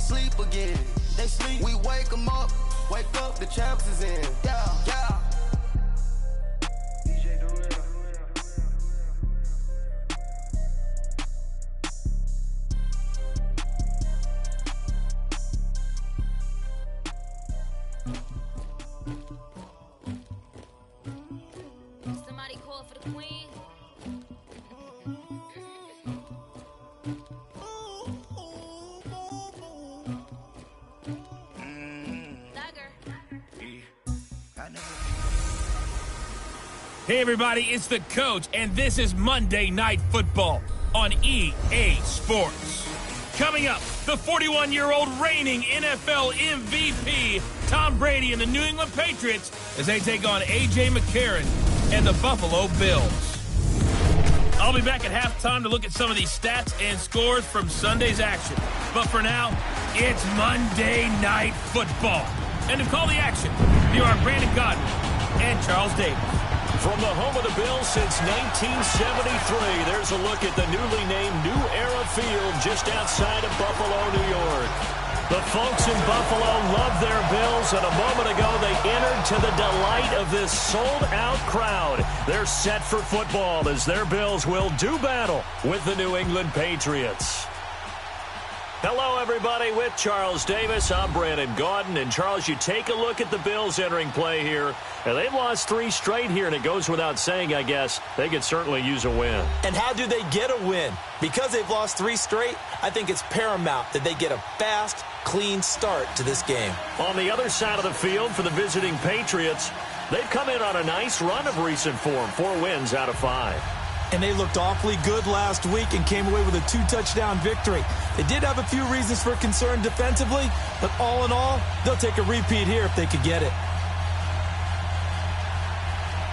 sleep again. They sleep. We wake them up. Wake up, the champs is in. Yeah, yeah. Somebody call for the queen. Hey everybody, it's the coach, and this is Monday Night Football on EA Sports. Coming up, the 41-year-old reigning NFL MVP, Tom Brady and the New England Patriots, as they take on A.J. McCarron and the Buffalo Bills. I'll be back at halftime to look at some of these stats and scores from Sunday's action. But for now, it's Monday Night Football. And to call the action, here are Brandon Godden and Charles Davis. From the home of the Bills since 1973, there's a look at the newly named New Era Field just outside of Buffalo, New York. The folks in Buffalo love their Bills, and a moment ago they entered to the delight of this sold-out crowd. They're set for football as their Bills will do battle with the New England Patriots. Hello, everybody. With Charles Davis, I'm Brandon Gaudin. And, Charles, you take a look at the Bills entering play here. And they've lost 3 straight here, and it goes without saying, I guess, they could certainly use a win. And how do they get a win? Because they've lost 3 straight, I think it's paramount that they get a fast, clean start to this game. On the other side of the field for the visiting Patriots, they've come in on a nice run of recent form, 4 wins out of 5. And they looked awfully good last week and came away with a 2-touchdown victory. They did have a few reasons for concern defensively, but all in all, they'll take a repeat here if they could get it.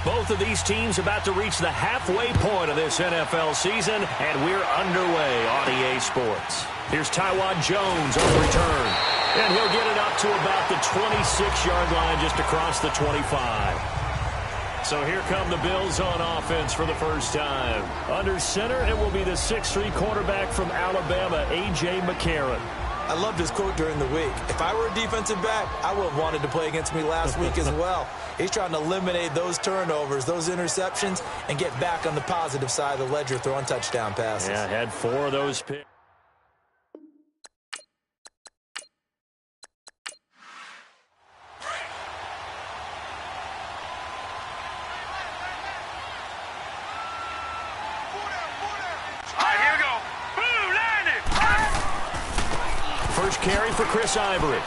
Both of these teams about to reach the halfway point of this NFL season, and we're underway on EA Sports. Here's Tywod Jones on the return, and he'll get it up to about the 26-yard line just across the 25. So here come the Bills on offense for the first time. Under center, it will be the 6'3" quarterback from Alabama, A.J. McCarron. I loved his quote during the week. If I were a defensive back, I would have wanted to play against me last week as well. He's trying to eliminate those turnovers, those interceptions, and get back on the positive side of the ledger throwing touchdown passes. Yeah, had 4 of those picks. First carry for Chris Ivory.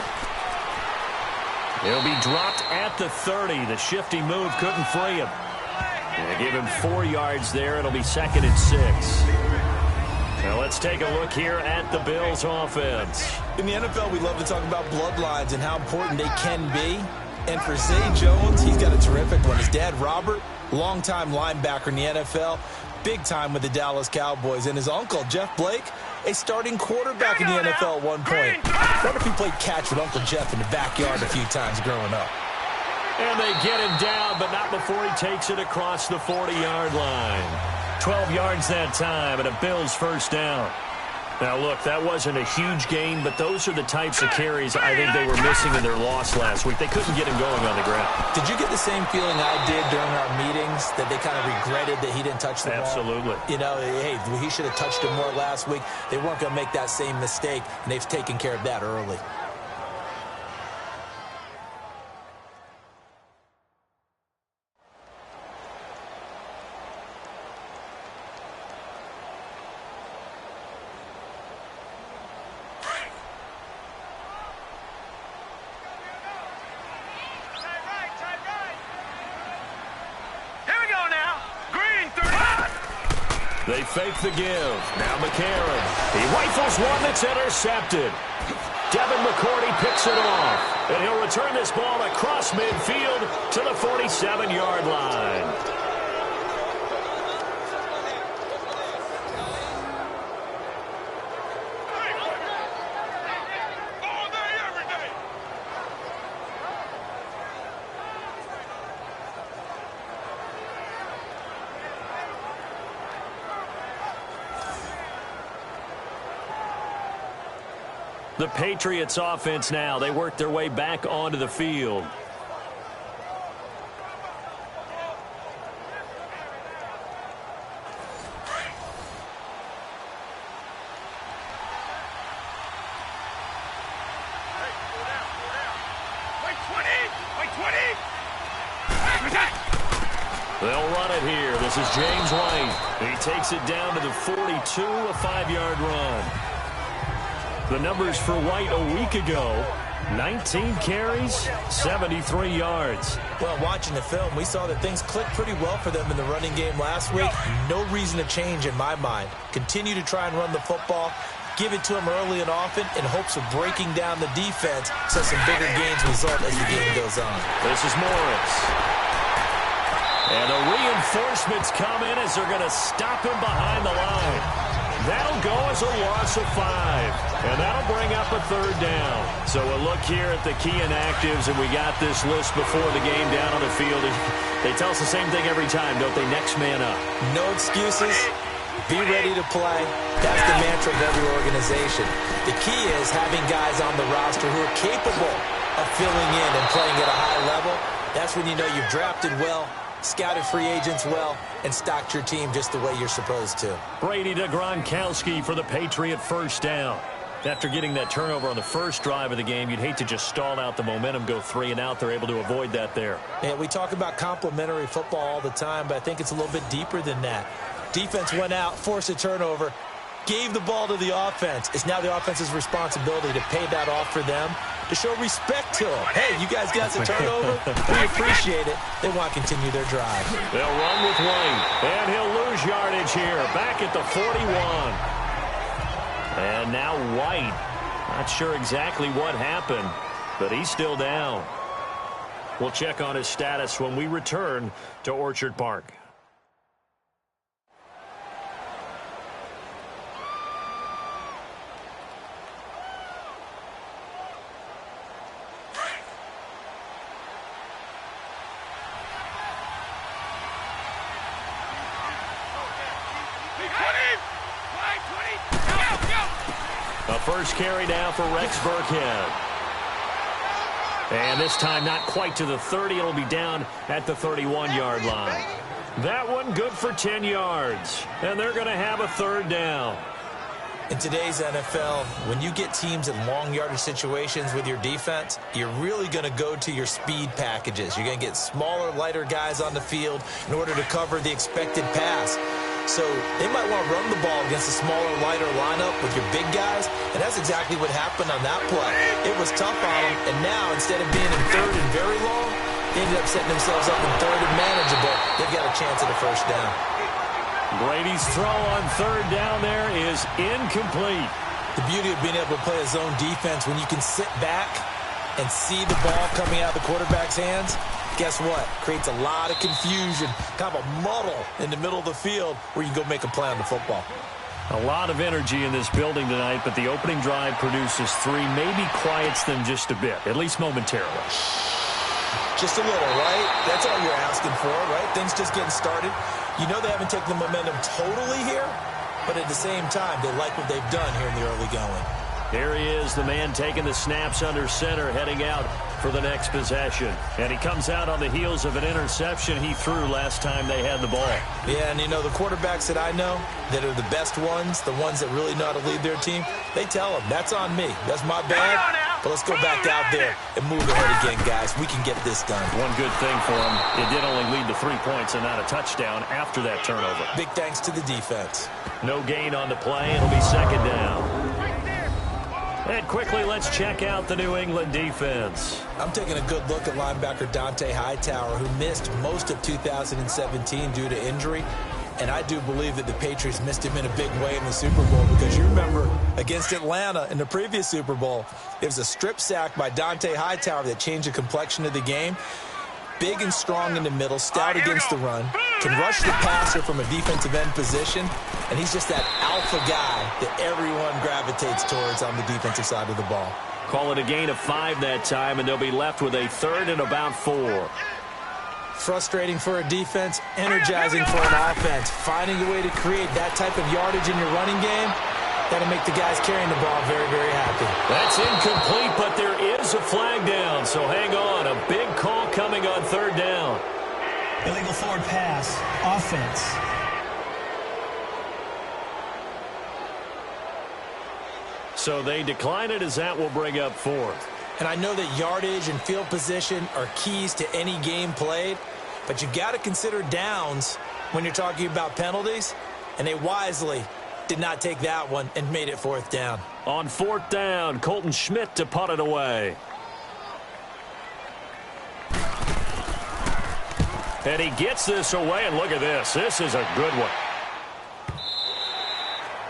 He'll be dropped at the 30. The shifty move couldn't free him. They give him 4 yards there. It'll be 2nd and 6. Now let's take a look here at the Bills offense. In the NFL, we love to talk about bloodlines and how important they can be. And for Zay Jones, he's got a terrific one. His dad, Robert, longtime linebacker in the NFL, big time with the Dallas Cowboys. And his uncle, Jeff Blake, a starting quarterback in the NFL at one point. What if he played catch with Uncle Jeff in the backyard a few times growing up? And they get him down, but not before he takes it across the 40-yard line. 12 yards that time, and a Bills first down. Now, look, that wasn't a huge gain, but those are the types of carries I think they were missing in their loss last week. They couldn't get him going on the ground. Did you get the same feeling I did during our meetings, that they kind of regretted that he didn't touch the ball? Absolutely. You know, hey, he should have touched him more last week. They weren't going to make that same mistake, and they've taken care of that early. They fake the give. Now McCarron. He rifles one that's intercepted. Devin McCourty picks it off. And he'll return this ball across midfield to the 47-yard line. The Patriots offense now. They work their way back onto the field. They'll run it here. This is James White. He takes it down to the 42, a 5-yard run. The numbers for White a week ago, 19 carries, 73 yards. Well, watching the film, we saw that things clicked pretty well for them in the running game last week. No reason to change in my mind. Continue to try and run the football. Give it to them early and often in hopes of breaking down the defense so some bigger gains result as the game goes on. This is Morris. And the reinforcements come in as they're going to stop him behind the line. That'll go as a loss of 5. And that'll bring up a 3rd down. So a look here at the key inactives, and we got this list before the game down on the field. They tell us the same thing every time, don't they? Next man up. No excuses. Be ready to play. That's the mantra of every organization. The key is having guys on the roster who are capable of filling in and playing at a high level. That's when you know you've drafted well, scouted free agents well, and stocked your team just the way you're supposed to. Brady to Gronkowski for the Patriot first down. After getting that turnover on the first drive of the game, you'd hate to just stall out the momentum, go 3 and out. They're able to avoid that there. Yeah, we talk about complementary football all the time, but I think it's a little bit deeper than that. Defense went out, forced a turnover, gave the ball to the offense. It's now the offense's responsibility to pay that off for them, to show respect to them. Hey, you guys got some turnover? We appreciate it. They want to continue their drive. They'll run with White, and he'll lose yardage here, back at the 41. And now White, not sure exactly what happened, but he's still down. We'll check on his status when we return to Orchard Park. A first carry now for Rex Burkhead. And this time not quite to the 30. It'll be down at the 31-yard line. That one good for 10 yards. And they're going to have a 3rd down. In today's NFL, when you get teams in long yardage situations with your defense, you're really going to go to your speed packages. You're going to get smaller, lighter guys on the field in order to cover the expected pass. So they might want to run the ball against a smaller, lighter lineup with your big guys, and that's exactly what happened on that play. It was tough on them, and now instead of being in 3rd and very long, they ended up setting themselves up in 3rd and manageable. They've got a chance at a 1st down. Brady's throw on 3rd down there is incomplete. The beauty of being able to play a zone defense when you can sit back and see the ball coming out of the quarterback's hands, guess what? Creates a lot of confusion, kind of a muddle in the middle of the field where you can go make a play on the football. A lot of energy in this building tonight, but the opening drive produces 3, maybe quiets them just a bit, at least momentarily. Just a little, right? That's all you're asking for, right? Things just getting started. You know they haven't taken the momentum totally here, but at the same time, they like what they've done here in the early going. Here he is, the man taking the snaps under center, heading out for the next possession. And he comes out on the heels of an interception he threw last time they had the ball. Yeah, and you know, the quarterbacks that I know that are the best ones, the ones that really know how to lead their team, they tell them, that's on me. That's my bad. But let's go back out there and move ahead again, guys. We can get this done. One good thing for him, it did only lead to 3 points and not a touchdown after that turnover. Big thanks to the defense. No gain on the play. It'll be 2nd down. And quickly, let's check out the New England defense. I'm taking a good look at linebacker Dante Hightower, who missed most of 2017 due to injury. And I do believe that the Patriots missed him in a big way in the Super Bowl, because you remember against Atlanta in the previous Super Bowl, it was a strip sack by Dante Hightower that changed the complexion of the game. Big and strong in the middle, stout against the run, can rush the passer from a defensive end position, and he's just that alpha guy that everyone gravitates towards on the defensive side of the ball. Call it a gain of 5 that time, and they'll be left with a 3rd and about 4. Frustrating for a defense, energizing for an offense. Finding a way to create that type of yardage in your running game, that'll make the guys carrying the ball very, very happy. That's incomplete, but there is a flag down, so hang on. A big call coming on third down. Illegal forward pass, offense. So they decline it as that will bring up fourth. And I know that yardage and field position are keys to any game played, but you got to consider downs when you're talking about penalties, and they wisely did not take that one and made it fourth down. On fourth down, Colton Schmidt to punt it away. And he gets this away, and look at this. This is a good one.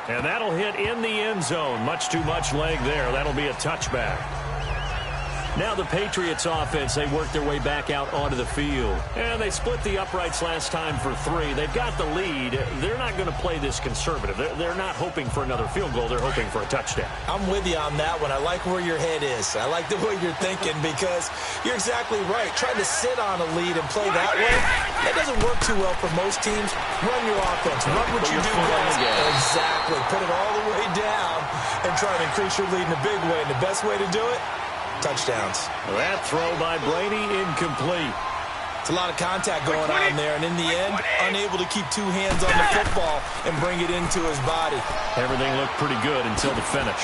And that'll hit in the end zone. Much too much leg there. That'll be a touchback. Now the Patriots offense, they work their way back out onto the field. And they split the uprights last time for 3. They've got the lead. They're not going to play this conservative. They're not hoping for another field goal. They're hoping for a touchdown. I'm with you on that one. I like where your head is. I like the way you're thinking because you're exactly right. Trying to sit on a lead and play that way, that doesn't work too well for most teams. Run your offense. Run what you do best. Exactly. Put it all the way down and try to increase your lead in a big way. And the best way to do it, touchdowns. That throw by Brady incomplete. It's a lot of contact going on there, and in the end, unable to keep 2 hands on the football and bring it into his body. Everything looked pretty good until the finish.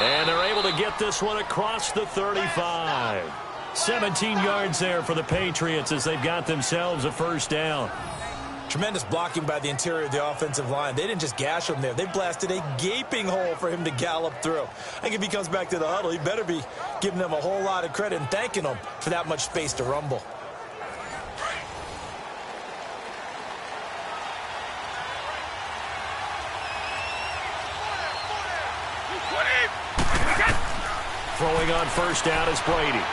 And they're able to get this one across the 35. 17 yards there for the Patriots as they've got themselves a first down. Tremendous blocking by the interior of the offensive line. They didn't just gash him there. They blasted a gaping hole for him to gallop through. I think if he comes back to the huddle, he better be giving them a whole lot of credit and thanking them for that much space to rumble. Throwing on first down is Brady.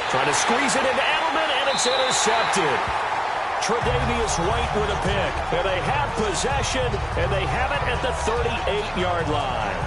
Trying to squeeze it into Edelman, and it's intercepted. Tre'Davious White with a pick. And they have possession, and they have it at the 38-yard line.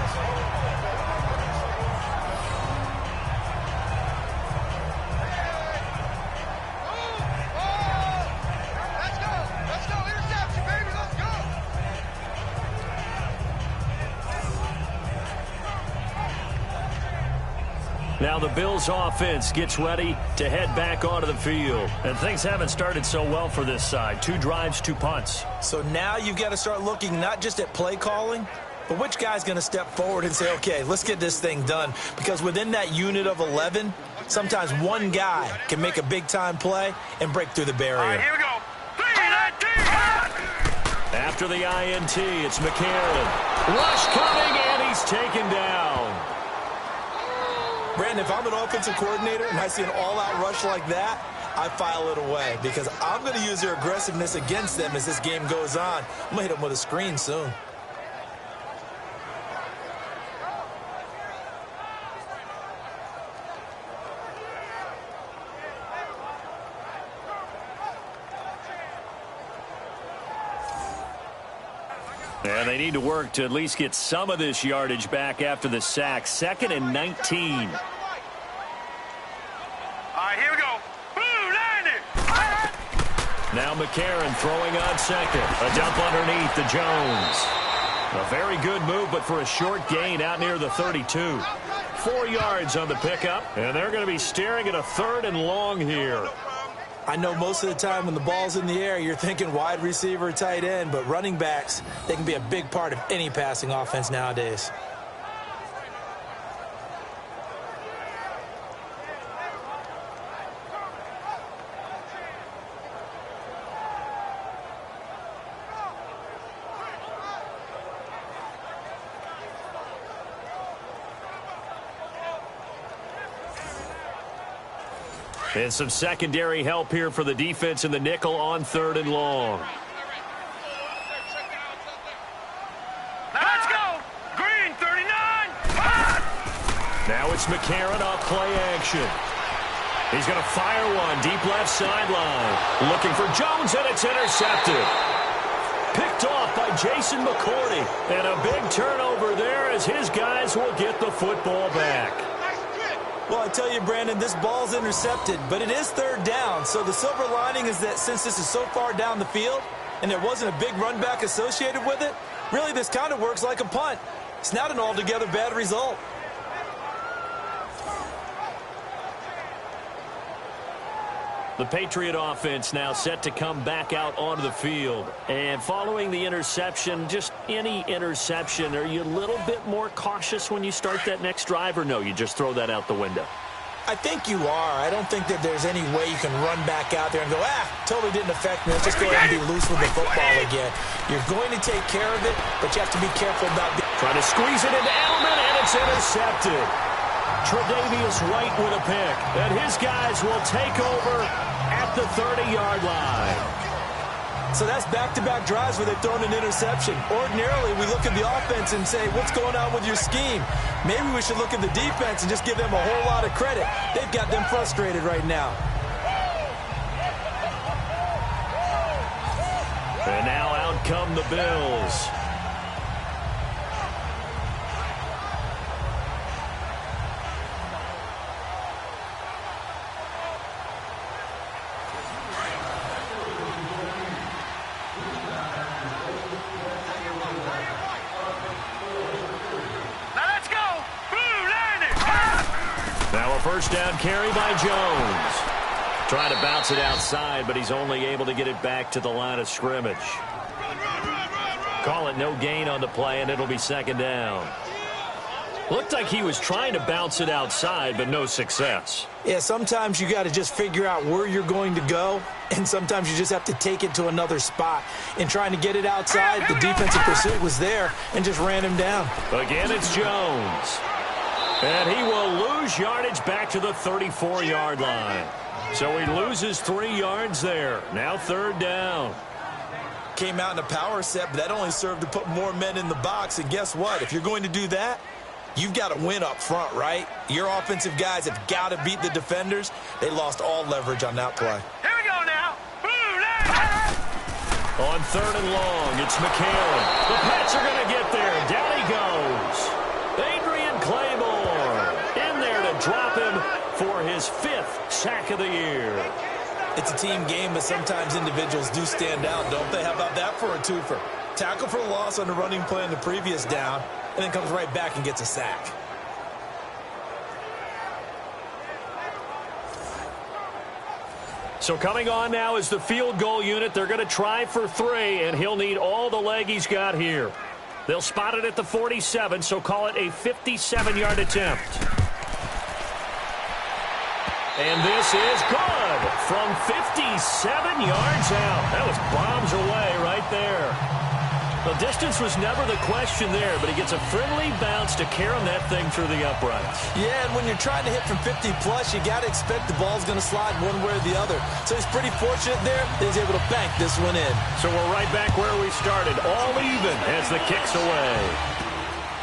Now the Bills offense gets ready to head back onto the field. And things haven't started so well for this side. 2 drives, 2 punts. So now you've got to start looking not just at play calling, but which guy's going to step forward and say, okay, let's get this thing done. Because within that unit of 11, sometimes one guy can make a big-time play and break through the barrier. All right, here we go. 3-19. After the INT, it's McCarron. Rush coming, and he's taken down. Brandon, if I'm an offensive coordinator and I see an all-out rush like that, I file it away because I'm going to use their aggressiveness against them as this game goes on. I'm going to hit them with a screen soon. And they need to work to at least get some of this yardage back after the sack. 2nd and 19. All right, here we go. Boom, 90. Now McCarron throwing on second. A dump underneath to Jones. A very good move, but for a short gain out near the 32. 4 yards on the pickup, and they're going to be staring at a 3rd and long here. I know most of the time when the ball's in the air, you're thinking wide receiver, tight end, but running backs, they can be a big part of any passing offense nowadays. And some secondary help here for the defense in the nickel on 3rd and long. Let's go. Green, 39. Now it's McCarron off play action. He's going to fire one deep left sideline. Looking for Jones, and it's intercepted. Picked off by Jason McCourty. And a big turnover there as his guys will get the football back. Well, I tell you, Brandon, this ball's intercepted, but it is 3rd down. So the silver lining is that since this is so far down the field and there wasn't a big run back associated with it, Really, this kind of works like a punt. It's not an altogether bad result. The Patriot offense now set to come back out onto the field. And following the interception, just any interception, are you a little bit more cautious when you start that next drive, or no, you just throw that out the window? I think you are. I don't think that there's any way you can run back out there and go, totally didn't affect me. Let's just go ahead and be loose with the football again. You're going to take care of it, but you have to be careful about it. Trying to squeeze it into Edelman, and it's intercepted. Tre'Davious White with a pick, and his guys will take over at the 30-yard line. So that's back-to-back drives where they've thrown an interception. Ordinarily, we look at the offense and say, what's going on with your scheme? Maybe we should look at the defense and just give them a whole lot of credit. They've got them frustrated right now. And now out come the Bills. First down carry by Jones. Trying to bounce it outside, but he's only able to get it back to the line of scrimmage. Call it no gain on the play, and it'll be second down. Looked like he was trying to bounce it outside, but no success. Yeah, sometimes you got to just figure out where you're going to go, and sometimes you just have to take it to another spot. In trying to get it outside, the defensive pursuit was there and just ran him down. Again, it's Jones. And he will lose yardage back to the 34-yard line. So he loses 3 yards there. Now third down. Came out in a power set, but that only served to put more men in the box. And guess what? If you're going to do that, you've got to win up front, right? Your offensive guys have got to beat the defenders. They lost all leverage on that play. Here we go now. On third and long, it's McCarron. The Pats are going to get there. Down he goes. Adrian Claymore in there to drop him for his 5th sack of the year. It's a team game, but sometimes individuals do stand out, don't they? How about that for a twofer? Tackle for loss on the running play in the previous down, and then comes right back and gets a sack. So coming on now is the field goal unit. They're going to try for 3, and he'll need all the leg he's got here. They'll spot it at the 47, so call it a 57-yard attempt. And this is good from 57 yards out. That was bombs away right there. The distance was never the question there, but he gets a friendly bounce to carry that thing through the uprights. Yeah, and when you're trying to hit from 50-plus, you got to expect the ball's going to slide one way or the other. So he's pretty fortunate there that he's able to bank this one in. So we're right back where we started, all even as the kick's away.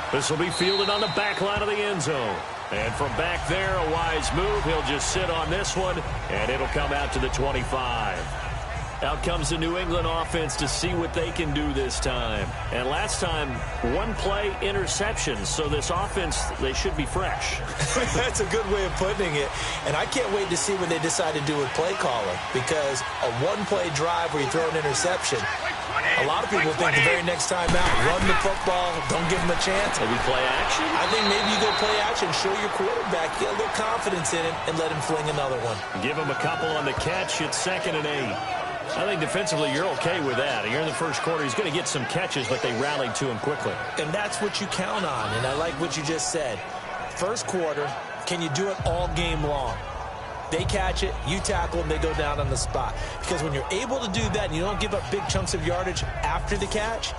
This will be fielded on the back line of the end zone. And from back there, a wise move. He'll just sit on this one, and it'll come out to the 25. Out comes the New England offense to see what they can do this time. And last time, one-play interception. So this offense, they should be fresh. That's a good way of putting it. And I can't wait to see what they decide to do with play calling. Because a one-play drive where you throw an interception, a lot of people think the very next time out, run the football, don't give them a chance. Maybe play action? I think maybe you go play action, show your quarterback, get a little confidence in it, and let him fling another one. Give him a couple on the catch. It's 2nd and 8. I think defensively you're okay with that. You're in the first quarter. He's going to get some catches, but they rallied to him quickly. And that's what you count on, and I like what you just said. First quarter, can you do it all game long? They catch it, you tackle them, they go down on the spot. Because when you're able to do that and you don't give up big chunks of yardage after the catch,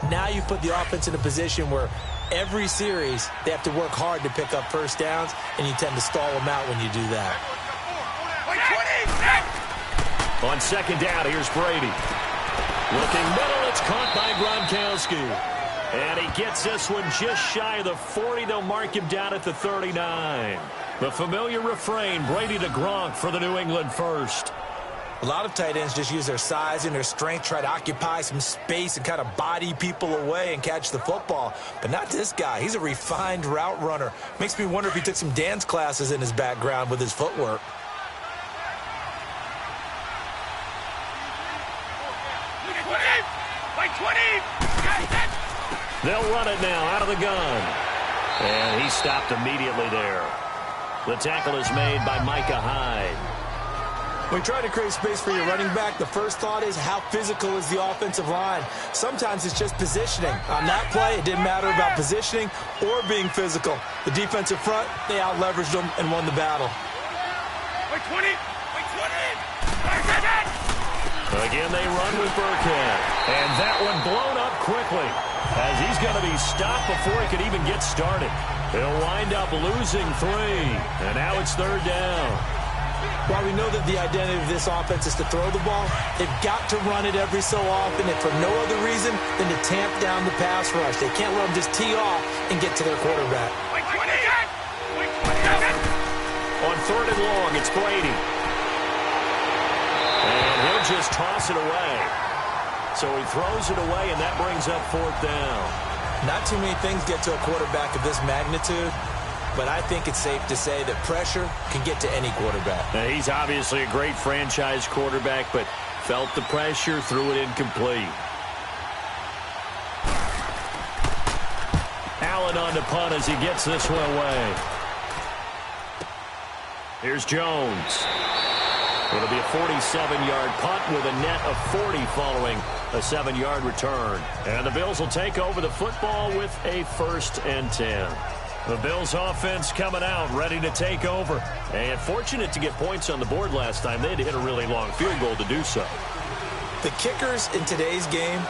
now you put the offense in a position where every series they have to work hard to pick up first downs, and you tend to stall them out when you do that. On 2nd down, here's Brady. Looking middle, it's caught by Gronkowski. And he gets this one just shy of the 40. They'll mark him down at the 39. The familiar refrain, Brady to Gronk for the New England first. A lot of tight ends just use their size and their strength, try to occupy some space and kind of body people away and catch the football. But not this guy. He's a refined route runner. Makes me wonder if he took some dance classes in his background with his footwork. They'll run it now out of the gun. And he stopped immediately there. The tackle is made by Micah Hyde. When you try to create space for your running back, the first thought is how physical is the offensive line. Sometimes it's just positioning. On that play, it didn't matter about positioning or being physical. The defensive front, they out-leveraged them and won the battle. Wait 20! Wait 20! Again, they run with Burkhead. And that one blown up quickly as he's going to be stopped before he could even get started. He'll wind up losing 3. And now it's 3rd down. While we know that the identity of this offense is to throw the ball, they've got to run it every so often, and for no other reason than to tamp down the pass rush. They can't let them just tee off and get to their quarterback. On 3rd and long, it's Brady. And he'll just toss it away. So he throws it away, and that brings up 4th down. Not too many things get to a quarterback of this magnitude, but I think it's safe to say that pressure can get to any quarterback. Now, he's obviously a great franchise quarterback, but felt the pressure, threw it incomplete. Allen on the punt as he gets this one away. Here's Jones. It'll be a 47-yard punt with a net of 40 following a 7-yard return. And the Bills will take over the football with a 1st and 10. The Bills offense coming out, ready to take over. And fortunate to get points on the board last time. They had to hit a really long field goal to do so. The kickers in today's game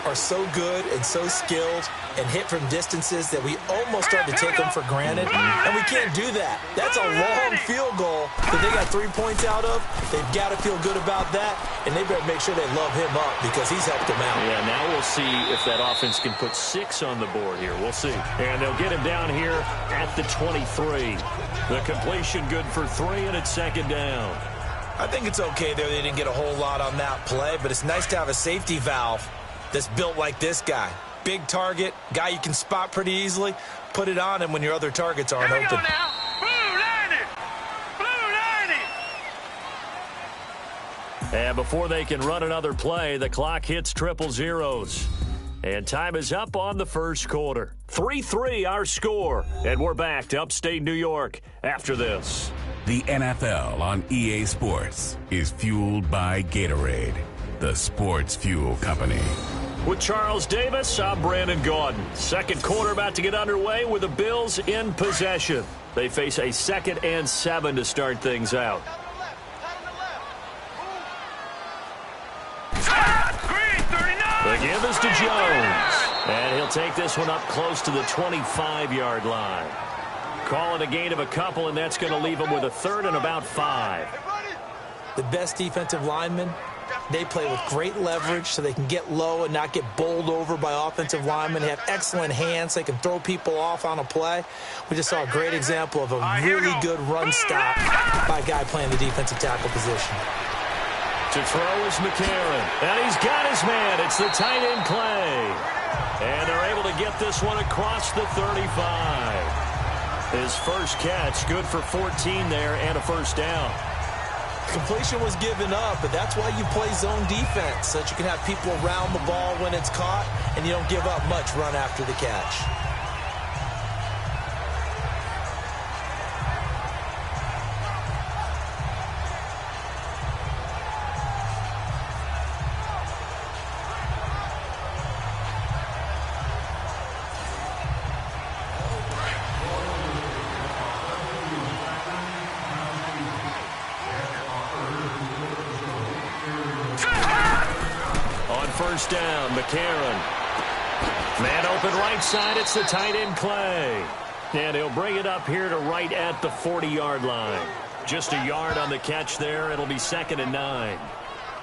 are so good and so skilled and hit from distances that we almost start to take them for granted. And we can't do that. That's a long field goal that they got 3 points out of. They've got to feel good about that, and they better make sure they love him up because he's helped them out. Yeah, now we'll see if that offense can put 6 on the board here. We'll see. And they'll get him down here at the 23. The completion good for 3, and it's 2nd down. I think it's okay there. They didn't get a whole lot on that play, but it's nice to have a safety valve that's built like this guy. Big target, guy you can spot pretty easily. Put it on him when your other targets aren't open. And before they can run another play, the clock hits 000. And time is up on the first quarter. 3-3 our score. And we're back to upstate New York after this. The NFL on EA Sports is fueled by Gatorade, the sports fuel company. With Charles Davis, I'm Brandon Gaudin. Second quarter about to get underway with the Bills in possession. They face a 2nd and 7 to start things out. The give is to Jones. And he'll take this one up close to the 25-yard line. Calling a gain of a couple, and that's going to leave him with a 3rd and about 5. The best defensive linemen, they play with great leverage so they can get low and not get bowled over by offensive linemen. They have excellent hands. They can throw people off on a play. We just saw a great example of a really good run stop by a guy playing the defensive tackle position. To throw is McCarron. And he's got his man. It's the tight end Clay. And they're able to get this one across the 35. His first catch, good for 14 there and a 1st down. Completion was given up, but that's why you play zone defense, so that you can have people around the ball when it's caught, and you don't give up much run after the catch. First down, McCarron. Man open right side, it's the tight end Clay. And he'll bring it up here to right at the 40-yard line. Just a yard on the catch there. It'll be 2nd and 9.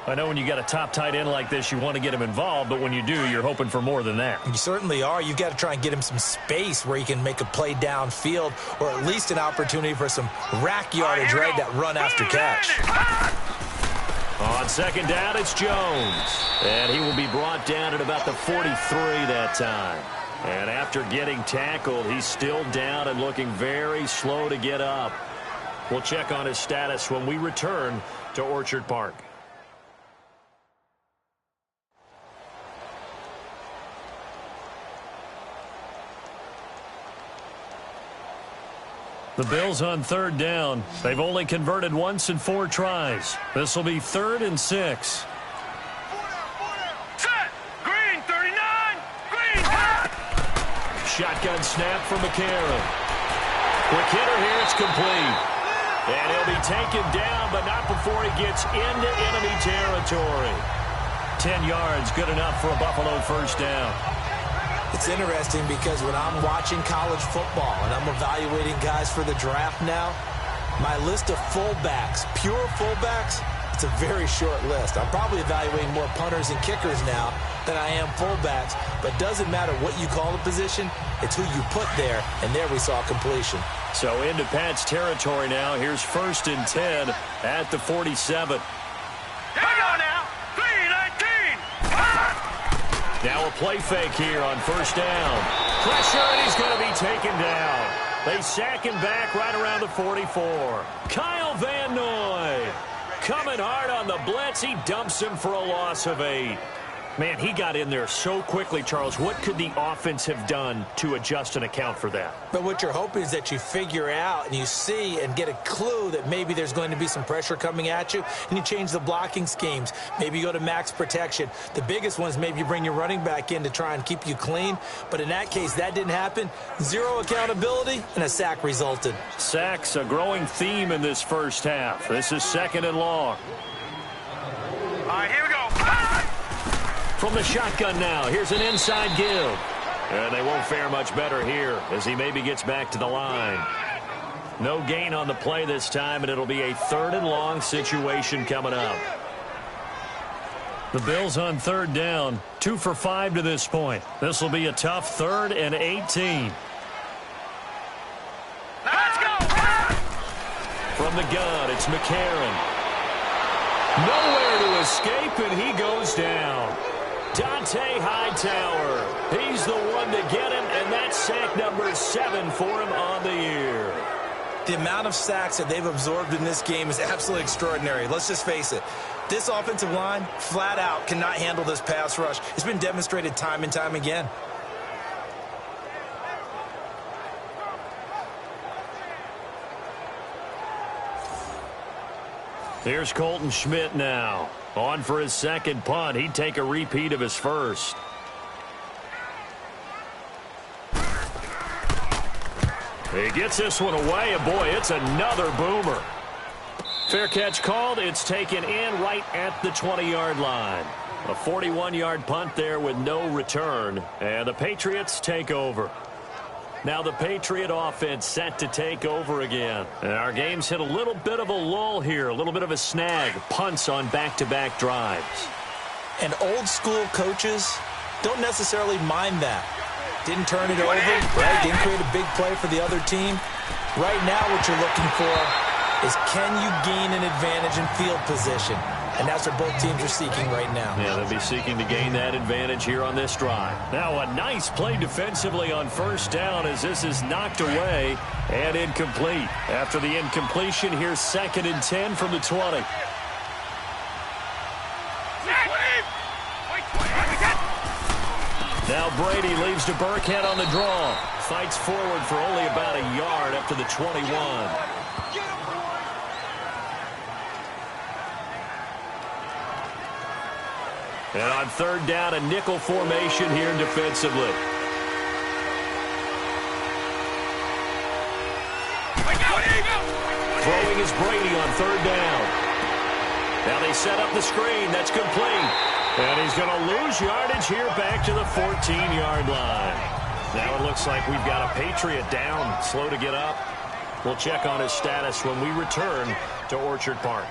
I know when you got a top tight end like this, you want to get him involved, but when you do, you're hoping for more than that. You certainly are. You've got to try and get him some space where he can make a play downfield, or at least an opportunity for some rack yardage, right, that run after catch. On 2nd down, it's Jones. And he will be brought down at about the 43 that time. And after getting tackled, he's still down and looking very slow to get up. We'll check on his status when we return to Orchard Park. The Bills on third down. They've only converted once in 4 tries. This will be 3rd and 6. Set! Green, 39! Green! Shotgun snap for McCarron. Quick hitter here, it's complete. And he'll be taken down, but not before he gets into enemy territory. 10 yards, good enough for a Buffalo first down. It's interesting because when I'm watching college football and I'm evaluating guys for the draft now, my list of fullbacks, pure fullbacks, it's a very short list. I'm probably evaluating more punters and kickers now than I am fullbacks, but it doesn't matter what you call the position, it's who you put there, and there we saw completion. So into Pat's territory now. Here's 1st and 10 at the 47. Here we go now! 3-19! Now a play fake here on first down. Pressure, and he's going to be taken down. They sack him back right around the 44. Kyle Van Noy coming hard on the blitz. He dumps him for a loss of 8. Man, he got in there so quickly, Charles. What could the offense have done to adjust and account for that? But what you're hoping is that you figure out and you see and get a clue that maybe there's going to be some pressure coming at you, and you change the blocking schemes. Maybe you go to max protection. The biggest one is maybe you bring your running back in to try and keep you clean. But in that case, that didn't happen. 0 accountability, and a sack resulted. Sacks, a growing theme in this first half. This is 2nd and long. All right, here we go. From the shotgun now, here's an inside give. And they won't fare much better here as he maybe gets back to the line. No gain on the play this time, and it'll be a 3rd and long situation coming up. The Bills on third down, 2 for 5 to this point. This will be a tough 3rd and 18. Let's go! From the gun, it's McCarron. Nowhere to escape, and he goes down. Dante Hightower. He's the one to get him, and that's sack number 7 for him on the year. The amount of sacks that they've absorbed in this game is absolutely extraordinary. Let's just face it. This offensive line, flat out, cannot handle this pass rush. It's been demonstrated time and time again. Here's Colton Schmidt now. On for his 2nd punt. He'd take a repeat of his first. He gets this one away, and boy, it's another boomer. Fair catch called. It's taken in right at the 20-yard line. A 41-yard punt there with no return, and the Patriots take over. Now the Patriot offense set to take over again. And our game's hit a little bit of a lull here, a little bit of a snag. Punts on back-to-back drives. And old-school coaches don't necessarily mind that. Didn't turn it over, right? Didn't create a big play for the other team. Right now what you're looking for is can you gain an advantage in field position? And that's what both teams are seeking right now. Yeah, they'll be seeking to gain that advantage here on this drive. Now a nice play defensively on first down as this is knocked away and incomplete. After the incompletion, here's 2nd and 10 from the 20. Now Brady leaves to Burkhead on the draw. Fights forward for only about a yard up to the 21. And on third down, a nickel formation here defensively. Throwing is Brady on third down. Now they set up the screen. That's complete. And he's going to lose yardage here back to the 14-yard line. Now it looks like we've got a Patriot down, slow to get up. We'll check on his status when we return to Orchard Park.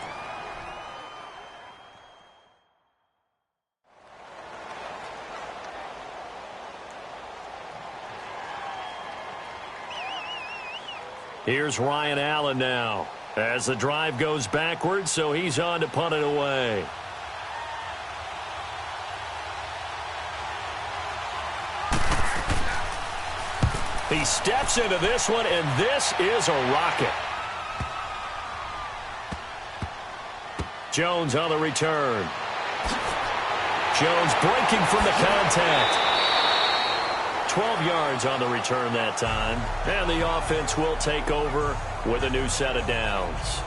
Here's Ryan Allen now as the drive goes backwards, so he's on to punt it away. He steps into this one, and this is a rocket. Jones on the return. Jones breaking from the contact. 12 yards on the return that time. And the offense will take over with a new set of downs.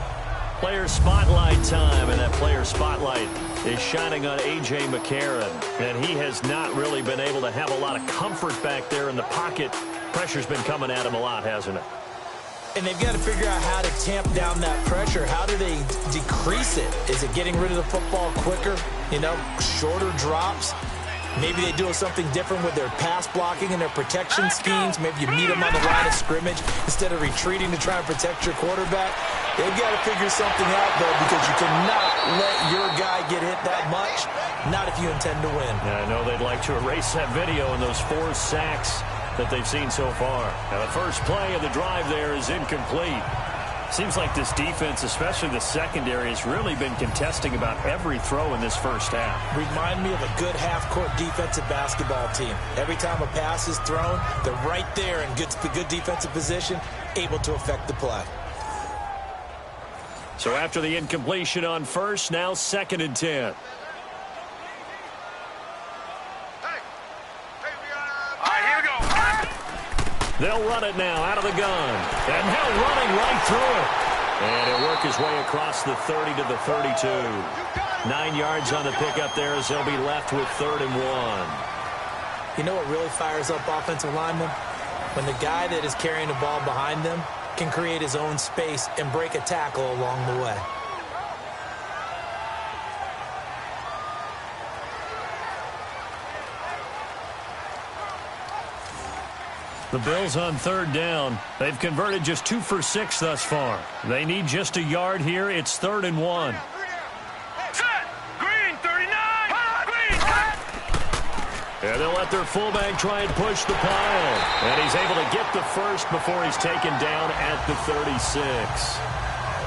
Player spotlight time, and that player spotlight is shining on A.J. McCarron. And he has not really been able to have a lot of comfort back there in the pocket. Pressure's been coming at him a lot, hasn't it? And they've got to figure out how to tamp down that pressure. How do they decrease it? Is it getting rid of the football quicker? Shorter drops? Maybe they do something different with their pass blocking and their protection schemes. Maybe you meet them on the line of scrimmage instead of retreating to try and protect your quarterback. They've got to figure something out, though, because you cannot let your guy get hit that much, not if you intend to win. Yeah, I know they'd like to erase that video and those 4 sacks that they've seen so far. Now, the first play of the drive there is incomplete. Seems like this defense, especially the secondary, has really been contesting about every throw in this first half. Remind me of a good half-court defensive basketball team. Every time a pass is thrown, they're right there in good defensive position, able to affect the play. So after the incompletion on first, now 2nd and 10. They'll run it now out of the gun. And now running right through it. And he'll work his way across the 30 to the 32. 9 yards on the pickup there as they'll be left with 3rd and 1. You know what really fires up offensive linemen? When the guy that is carrying the ball behind them can create his own space and break a tackle along the way. The Bills on 3rd down. They've converted just 2 for 6 thus far. They need just a yard here. It's 3rd and 1. Green, 39! Green! And they'll let their fullback try and push the pile. And he's able to get the first before he's taken down at the 36.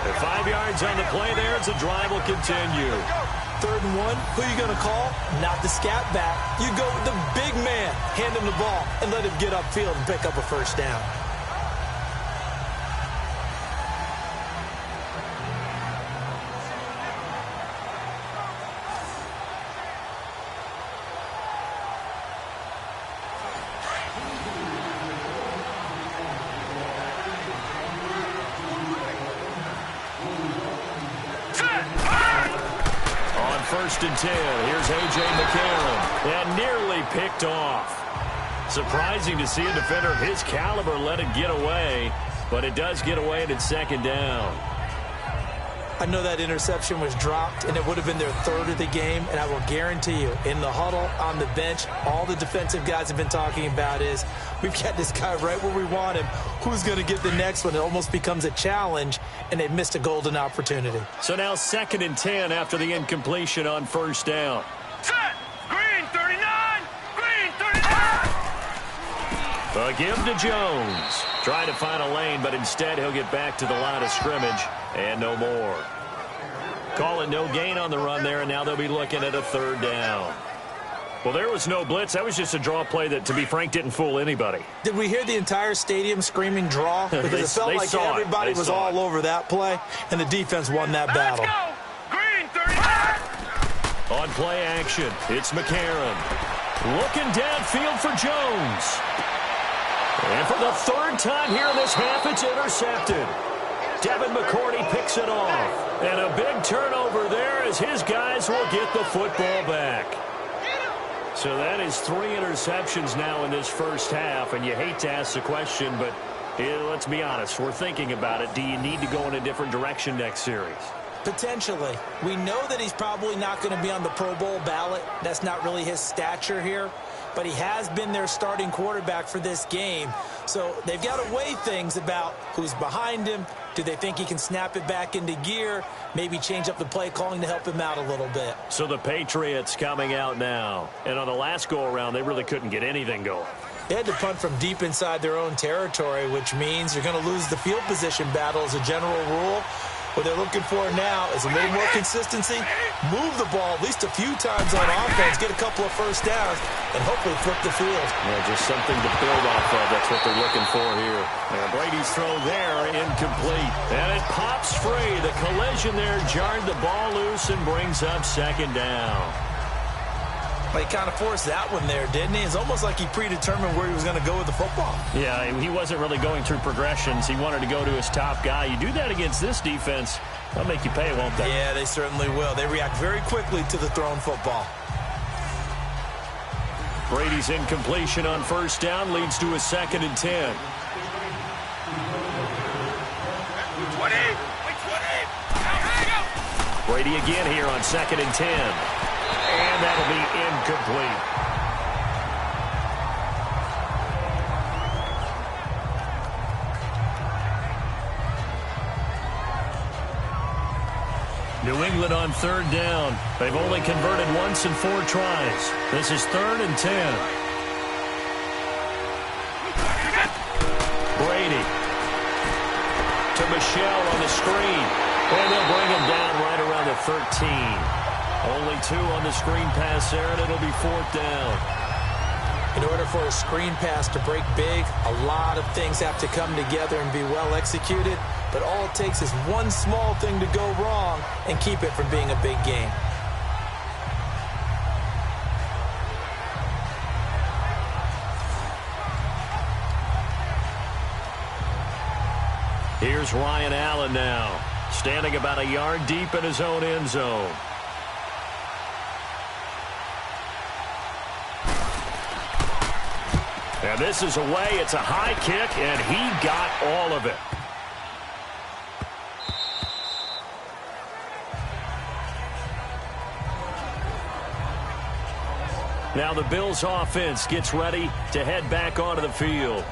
At 5 yards on the play there, the drive will continue. 3rd and 1, who are you going to call? Not the scat back. You go with the big man, hand him the ball, and let him get upfield and pick up a first down. First and 10. Here's A.J. McCarron. And nearly picked off. Surprising to see a defender of his caliber let it get away. But it does get away and it's 2nd down. I know that interception was dropped, and it would have been their 3rd of the game. And I will guarantee you, in the huddle, on the bench, all the defensive guys have been talking about is, we've got this guy right where we want him. Who's going to get the next one? It almost becomes a challenge, and they've missed a golden opportunity. So now 2nd and 10 after the incompletion on 1st down. Set! Green, 39! Green, 39! A give to Jones. Trying to find a lane, but instead he'll get back to the line of scrimmage and no more. Call it no gain on the run there, and now they'll be looking at a 3rd down. Well, there was no blitz. That was just a draw play that, to be frank, didn't fool anybody. Did we hear the entire stadium screaming draw? Because it felt like everybody was all over that play, and the defense won that battle. Let's go! Green, 39! On play action, it's McCarron. Looking downfield for Jones. And for the 3rd time here in this half, it's intercepted. Devin McCourty picks it off. And a big turnover there as his guys will get the football back. So that is 3 interceptions now in this first half. And you hate to ask the question, but let's be honest. We're thinking about it. Do you need to go in a different direction next series? Potentially. We know that he's probably not going to be on the Pro Bowl ballot. That's not really his stature here. But he has been their starting quarterback for this game. So they've got to weigh things about who's behind him. Do they think he can snap it back into gear? Maybe change up the play calling to help him out a little bit. So the Patriots coming out now. And on the last go-around, they really couldn't get anything going. They had to punt from deep inside their own territory, which means you're going to lose the field position battle as a general rule. What they're looking for now is a little more consistency, move the ball at least a few times on offense, get a couple of first downs, and hopefully flip the field. Yeah, just something to build off of. That's what they're looking for here. And Brady's throw there, incomplete. And it pops free. The collision there jarred the ball loose and brings up 2nd down. Well, he kind of forced that one there, didn't he? It's almost like he predetermined where he was going to go with the football. Yeah, he wasn't really going through progressions. He wanted to go to his top guy. You do that against this defense, they'll make you pay, won't they? Yeah, they certainly will. They react very quickly to the thrown football. Brady's incompletion on first down leads to a 2nd and 10. Brady again here on 2nd and 10. And that'll be incomplete. New England on 3rd down. They've only converted once in 4 tries. This is 3rd and 10. Brady to Michelle on the screen. And they'll bring him down right around the 13. Only 2 on the screen pass there, and it'll be 4th down. In order for a screen pass to break big, a lot of things have to come together and be well executed. But all it takes is one small thing to go wrong and keep it from being a big game. Here's Ryan Allen now, standing about a yard deep in his own end zone. And this is away. It's a high kick, and he got all of it. Now the Bills offense gets ready to head back onto the field.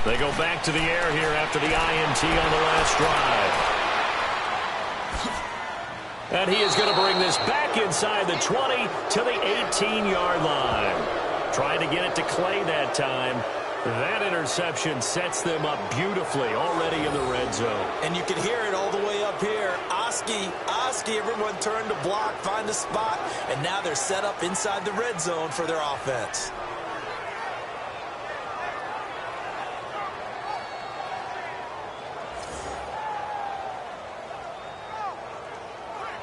They go back to the air here after the INT on the last drive. And he is going to bring this back inside the 20 to the 18-yard line. Trying to get it to Clay that time. That interception sets them up beautifully already in the red zone. And you can hear it all the way up here. Oski, everyone turned to block, find a spot, and now they're set up inside the red zone for their offense.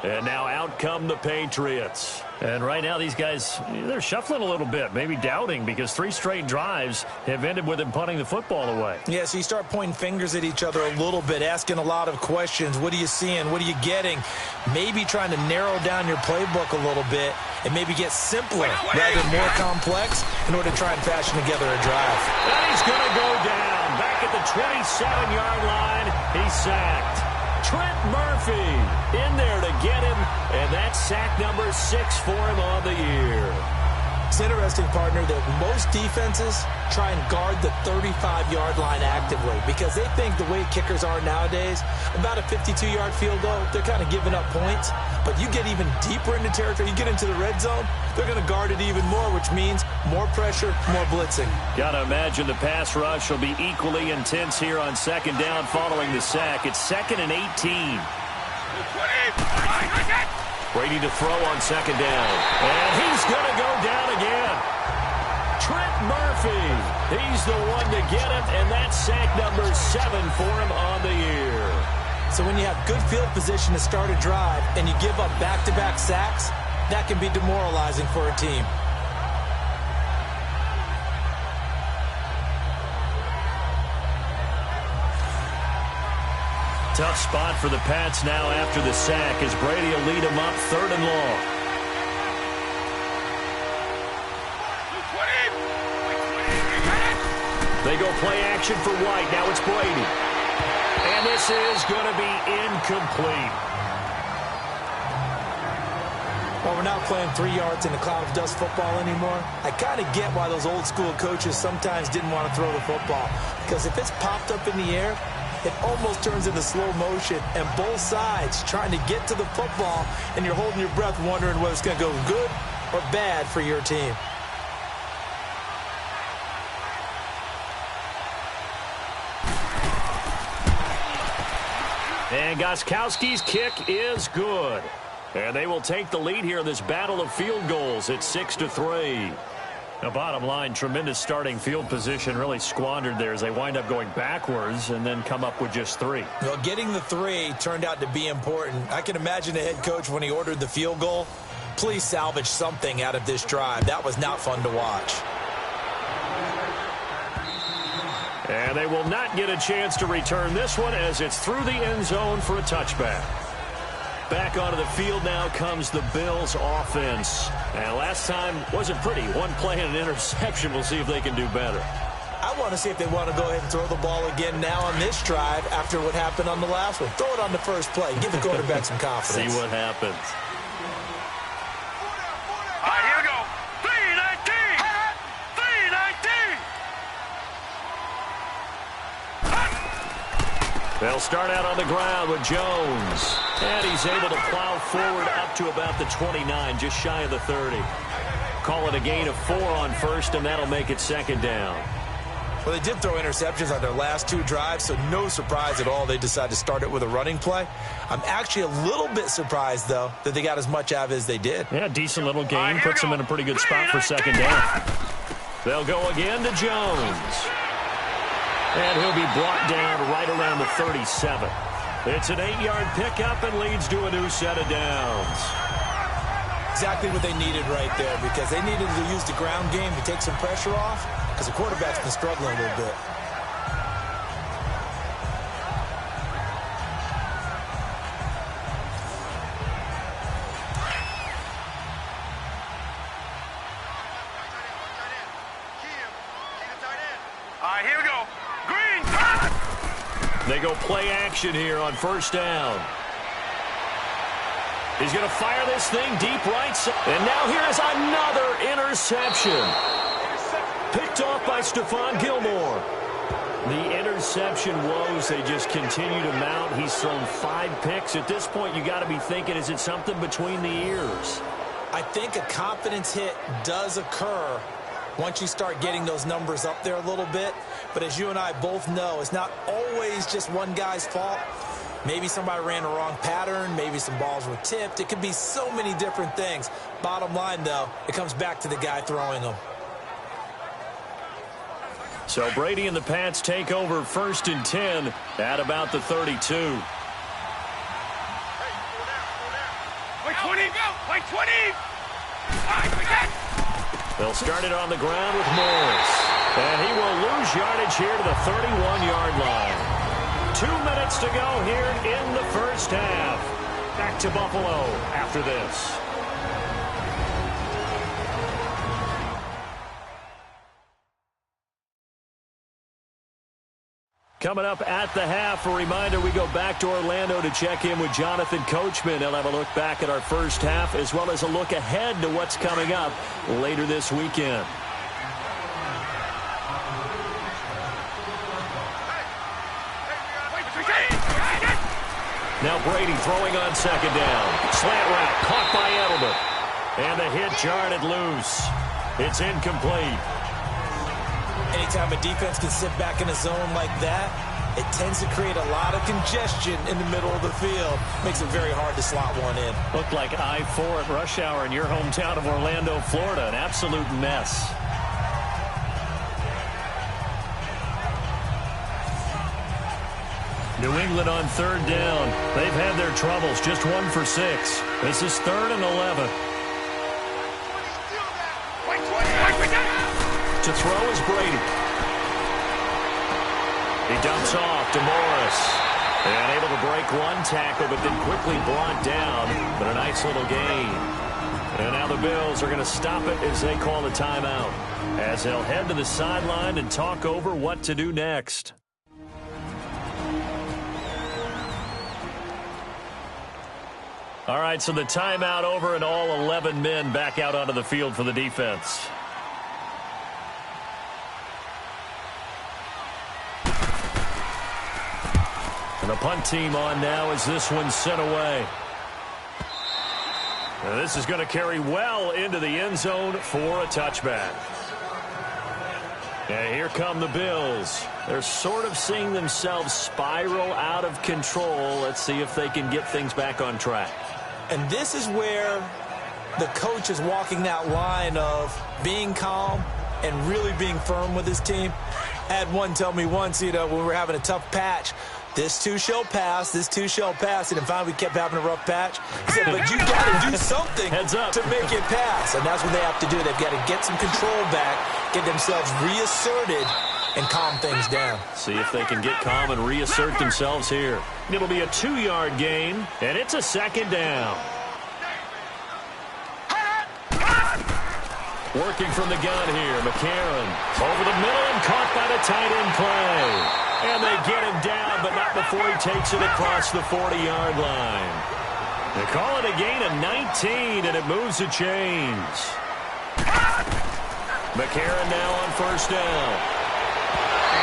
And now out come the Patriots. And right now these guys, they're shuffling a little bit, maybe doubting, because 3 straight drives have ended with them punting the football away. Yeah, so you start pointing fingers at each other a little bit, asking a lot of questions. What are you seeing? What are you getting? Maybe trying to narrow down your playbook a little bit and maybe get simpler rather than more complex in order to try and fashion together a drive. And he's going to go down. Back at the 27-yard line, he's sacked. Trent Murphy in there to get him, and that's sack number 6 for him on the year. It's interesting, partner, that most defenses try and guard the 35-yard line actively because they think the way kickers are nowadays, about a 52-yard field goal, they're kind of giving up points. But you get even deeper into territory, you get into the red zone, they're going to guard it even more, which means more pressure, more blitzing. Got to imagine the pass rush will be equally intense here on 2nd down following the sack. It's 2nd and 18. Brady to throw on 2nd down. And he's going to go down again. Trent Murphy. He's the one to get him, and that's sack number 7 for him on the year. So when you have good field position to start a drive and you give up back-to-back sacks, that can be demoralizing for a team. Tough spot for the Pats now after the sack as Brady will lead them up 3rd and long. They go play action for White. Now it's Brady. And this is going to be incomplete. Well, we're not playing 3 yards in a cloud of dust football anymore. I kind of get why those old school coaches sometimes didn't want to throw the football. Because if it's popped up in the air, it almost turns into slow motion, and both sides trying to get to the football, and you're holding your breath wondering whether it's going to go good or bad for your team. And Gostkowski's kick is good. And they will take the lead here in this battle of field goals at 6-3. The bottom line, tremendous starting field position, really squandered there as they wind up going backwards and then come up with just 3. Well, getting the 3 turned out to be important. I can imagine the head coach when he ordered the field goal. Please salvage something out of this drive. That was not fun to watch. And they will not get a chance to return this one as it's through the end zone for a touchback. Back onto the field now comes the Bills offense. And last time wasn't pretty. One play and an interception. We'll see if they can do better. I want to see if they want to go ahead and throw the ball again now on this drive after what happened on the last one. Throw it on the first play. Give the quarterback some confidence. See what happens. All right, here we go. 3-19. 3-19. They'll start out on the ground with Jones. And he's able to plow forward up to about the 29, just shy of the 30. Call it a gain of 4 on first, and that'll make it second down. Well, they did throw interceptions on their last 2 drives, so no surprise at all they decided to start it with a running play. I'm actually a little bit surprised, though, that they got as much out of it as they did. Yeah, decent little gain. Puts them in a pretty good spot for second down. They'll go again to Jones. And he'll be brought down right around the 37. It's an 8-yard pickup and leads to a new set of downs. Exactly what they needed right there, because they needed to use the ground game to take some pressure off, because the quarterback's been struggling a little bit. All right, here we go. Green. They go play action here on first down. He's going to fire this thing deep right side. And now here's another interception. Picked off by Stephon Gilmore. The interception woes, they just continue to mount. He's thrown 5 picks. At this point, you got to be thinking, is it something between the ears? I think a confidence hit does occur once you start getting those numbers up there a little bit. But as you and I both know, it's not always just one guy's fault. Maybe somebody ran the wrong pattern. Maybe some balls were tipped. It could be so many different things. Bottom line, though, it comes back to the guy throwing them. So Brady and the Pats take over 1st and 10 at about the 32. Wait 20. Wait 20. They'll start it on the ground with Morris. And he will lose yardage here to the 31-yard line. 2 minutes to go here in the first half. Back to Buffalo after this. Coming up at the half, a reminder, we go back to Orlando to check in with Jonathan Coachman. He'll have a look back at our first half as well as a look ahead to what's coming up later this weekend. Now Brady throwing on second down. Slant route caught by Edelman. And the hit jarred it loose. It's incomplete. Anytime a defense can sit back in a zone like that, it tends to create a lot of congestion in the middle of the field. Makes it very hard to slot one in. Looked like I-4 at rush hour in your hometown of Orlando, Florida. An absolute mess. New England on third down. They've had their troubles. Just 1 for 6. This is 3rd and 11. To throw is Brady. He dumps off to Morris. And able to break 1 tackle, but then quickly brought down. But a nice little gain. And now the Bills are going to stop it as they call a timeout, as they'll head to the sideline and talk over what to do next. All right, so the timeout over and all 11 men back out onto the field for the defense. And the punt team on now as this one's sent away. And this is going to carry well into the end zone for a touchback. And here come the Bills. They're sort of seeing themselves spiral out of control. Let's see if they can get things back on track. And this is where the coach is walking that line of being calm and really being firm with his team. I had one tell me once, when we were having a tough patch, this too shall pass, this too shall pass. And finally we kept having a rough patch. He said, but you got to do something to make it pass. And that's what they have to do. They've got to get some control back, get themselves reasserted, and calm things down. See if they can get calm and reassert themselves here. It'll be a 2-yard gain, and it's a second down. Working from the gun here, McCarron over the middle and caught by the tight end play. And they get him down, but not before he takes it across the 40-yard line. They call it a gain of 19, and it moves the chains. McCarron now on first down.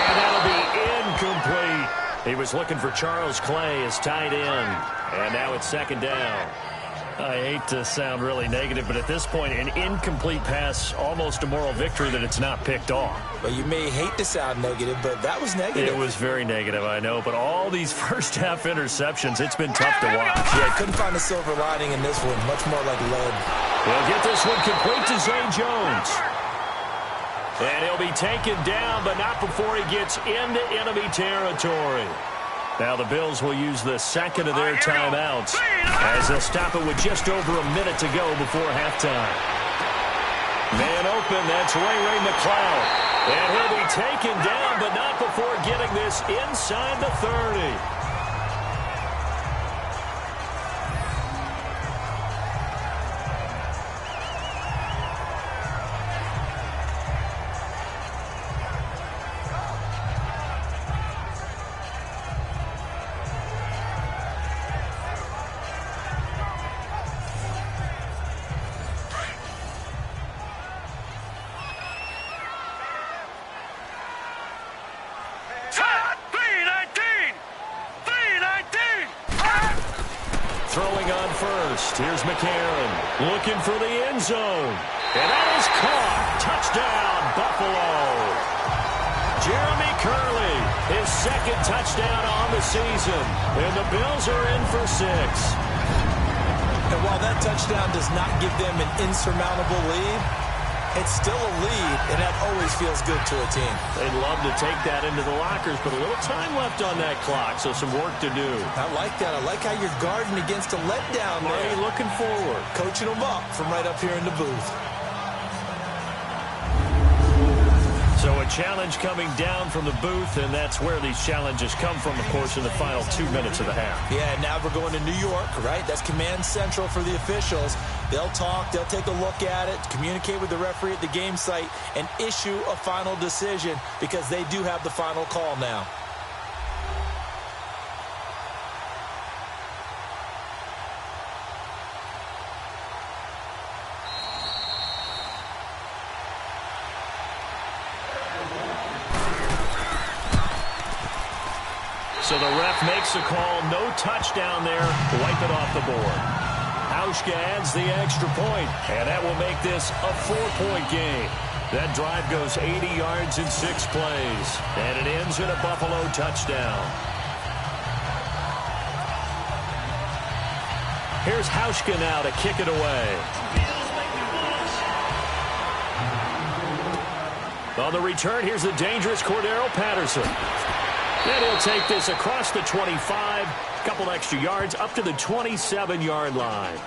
And that'll be incomplete. He was looking for Charles Clay as tight end. And now it's second down. I hate to sound really negative, but at this point, an incomplete pass, almost a moral victory that it's not picked off. Well, you may hate to sound negative, but that was negative. It was very negative, I know. But all these first-half interceptions, it's been tough to watch. Yeah, couldn't find a silver lining in this one. Much more like lead. We'll get this one complete to Zay Jones. And he'll be taken down, but not before he gets into enemy territory. Now the Bills will use the second of their timeouts as they'll stop it with just over a minute to go before halftime. Man open, that's Ray McLeod. And he'll be taken down, but not before getting this inside the 30. Throwing on first. Here's McCarron looking for the end zone. And that is caught. Touchdown, Buffalo. Jeremy Curley, his second touchdown on the season. And the Bills are in for 6. And while that touchdown does not give them an insurmountable lead, it's still a lead, and that always feels good to a team. They'd love to take that into the lockers, but a little time left on that clock, so some work to do. I like that. I like how you're guarding against a letdown there. Already looking forward. Coaching them up from right up here in the booth. So a challenge coming down from the booth, and that's where these challenges come from, of course, in the final 2 minutes of the half. Yeah, now we're going to New York, right? That's command central for the officials. They'll talk, they'll take a look at it, communicate with the referee at the game site, and issue a final decision because they do have the final call now. So the ref makes a call, no touchdown there, wipe it off the board. Hauschka adds the extra point, and that will make this a 4-point game. That drive goes 80 yards in 6 plays, and it ends in a Buffalo touchdown. Here's Hauschka now to kick it away. On the return, here's the dangerous Cordero Patterson. And he'll take this across the 25, a couple extra yards, up to the 27-yard line.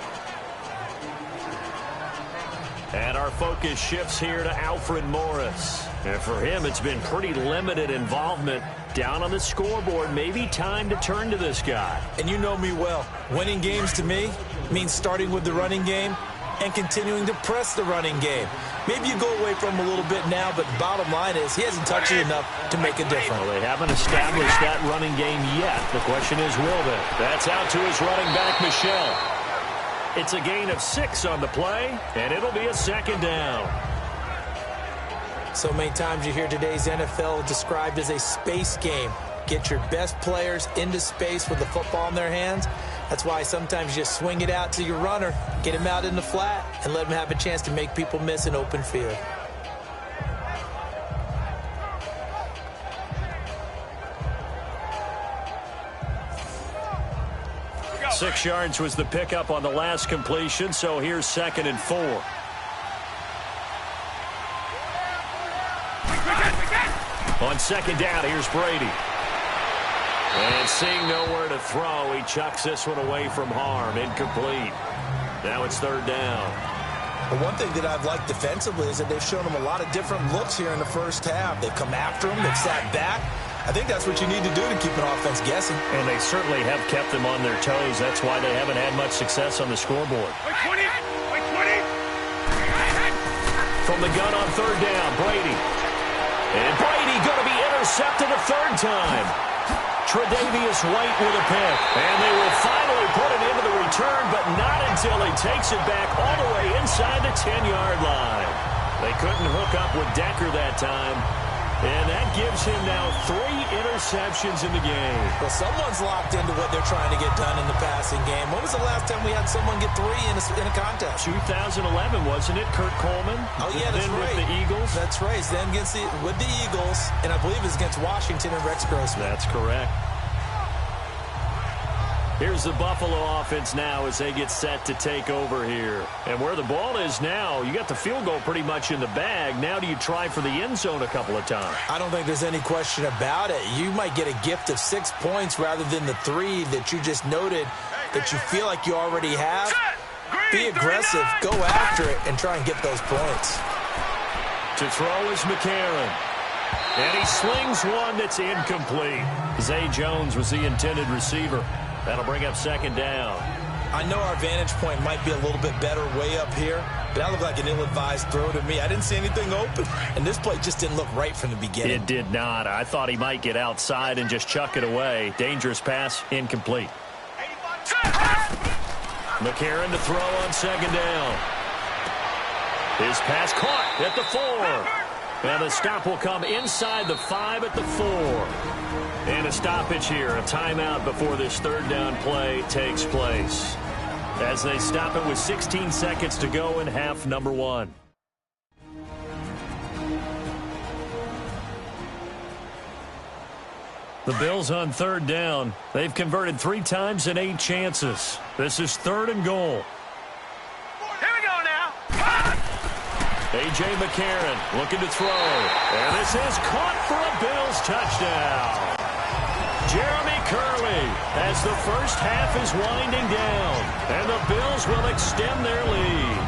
And our focus shifts here to Alfred Morris. And for him, it's been pretty limited involvement down on the scoreboard. Maybe time to turn to this guy. And you know me well. Winning games to me means starting with the running game and continuing to press the running game. Maybe you go away from him a little bit now, but the bottom line is he hasn't touched it enough to make a difference. Well, they haven't established that running game yet. The question is, will they? That's out to his running back, Michel. It's a gain of 6 on the play, and it'll be a second down. So many times you hear today's NFL described as a space game. Get your best players into space with the football in their hands. That's why sometimes you just swing it out to your runner, get him out in the flat, and let him have a chance to make people miss an open field. 6 yards was the pickup on the last completion, so here's 2nd and 4. On 2nd down, here's Brady. And seeing nowhere to throw, he chucks this one away from harm. Incomplete. Now it's 3rd down. Well, one thing that I've liked defensively is that they've shown him a lot of different looks here in the first half. They've come after him. They've sat back. I think that's what you need to do to keep an offense guessing. And they certainly have kept them on their toes. That's why they haven't had much success on the scoreboard. From the gun on 3rd down, Brady. And Brady going to be intercepted a 3rd time. Tre'Davious White with a pick. And they will finally put it into the return, but not until he takes it back all the way inside the 10-yard line. They couldn't hook up with Decker that time. And that gives him now 3 interceptions in the game. Well, someone's locked into what they're trying to get done in the passing game. When was the last time we had someone get 3 in a contest? 2011, wasn't it? Kurt Coleman? Oh, yeah, that's right. With the Eagles? That's right. Then with the Eagles, and I believe it's against Washington and Rex Grossman. That's correct. Here's the Buffalo offense now as they get set to take over here. And where the ball is now, you got the field goal pretty much in the bag. Now do you try for the end zone a couple of times? I don't think there's any question about it. You might get a gift of 6 points rather than the 3 that you just noted that you feel like you already have. Be aggressive, go after it, and try and get those points. To throw is McCarron. And he slings one that's incomplete. Zay Jones was the intended receiver. That'll bring up 2nd down. I know our vantage point might be a little bit better way up here, but that looked like an ill-advised throw to me. I didn't see anything open, and this play just didn't look right from the beginning. It did not. I thought he might get outside and just chuck it away. Dangerous pass, incomplete. McCarron to throw on 2nd down. His pass caught at the 4. And the stop will come inside the 5 at the 4. And a stoppage here, a timeout before this 3rd down play takes place. As they stop it with 16 seconds to go in half number 1. The Bills on 3rd down. They've converted 3 times in 8 chances. This is 3rd and goal. Here we go now. A.J. McCarron looking to throw. And this is caught for a Bills touchdown. Jeremy Curley as the first half is winding down. And the Bills will extend their lead.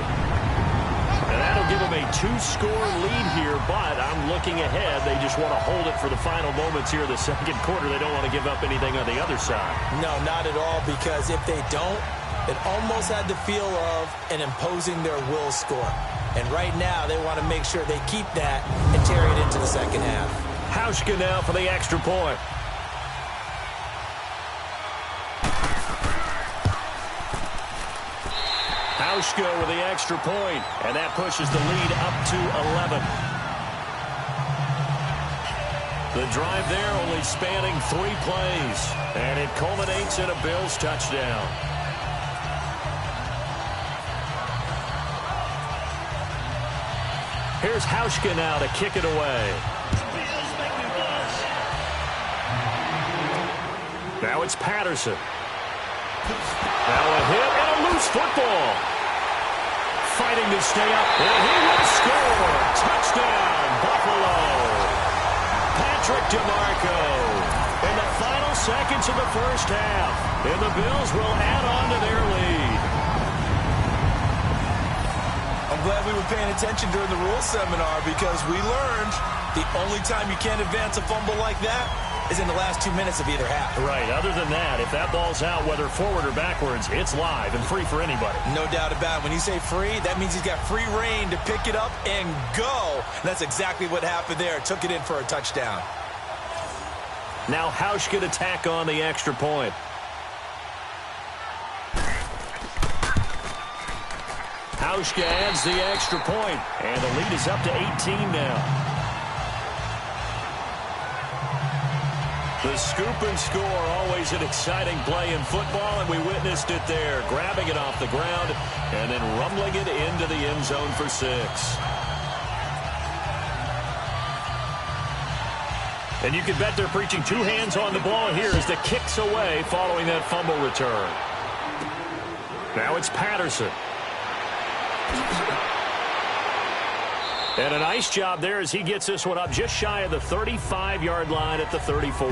And that'll give them a 2-score lead here, but I'm looking ahead. They just want to hold it for the final moments here of the 2nd quarter. They don't want to give up anything on the other side. No, not at all, because if they don't, it almost had the feel of an imposing their will score. And right now, they want to make sure they keep that and carry it into the 2nd half. Hauschka now for the extra point. Hauschka with the extra point, and that pushes the lead up to 11. The drive there only spanning 3 plays, and it culminates in a Bills touchdown. Here's Hauschka now to kick it away. Now it's Patterson. Now a hit and a loose football. Fighting to stay up, and he will score. Touchdown, Buffalo. Patrick DeMarco in the final seconds of the first half. And the Bills will add on to their lead. I'm glad we were paying attention during the rules seminar because we learned the only time you can't advance a fumble like that is in the last 2 minutes of either half. Right. Other than that, if that ball's out, whether forward or backwards, it's live and free for anybody. No doubt about it. When you say free, that means he's got free reign to pick it up and go. And that's exactly what happened there. Took it in for a touchdown. Now Hauschka to tack on the extra point. Hauschka adds the extra point, and the lead is up to 18 now. The scoop and score, always an exciting play in football, and we witnessed it there, grabbing it off the ground and then rumbling it into the end zone for 6. And you can bet they're preaching 2 hands on the ball here as the kick's away following that fumble return. Now it's Patterson. And a nice job there as he gets this one up just shy of the 35-yard line at the 34.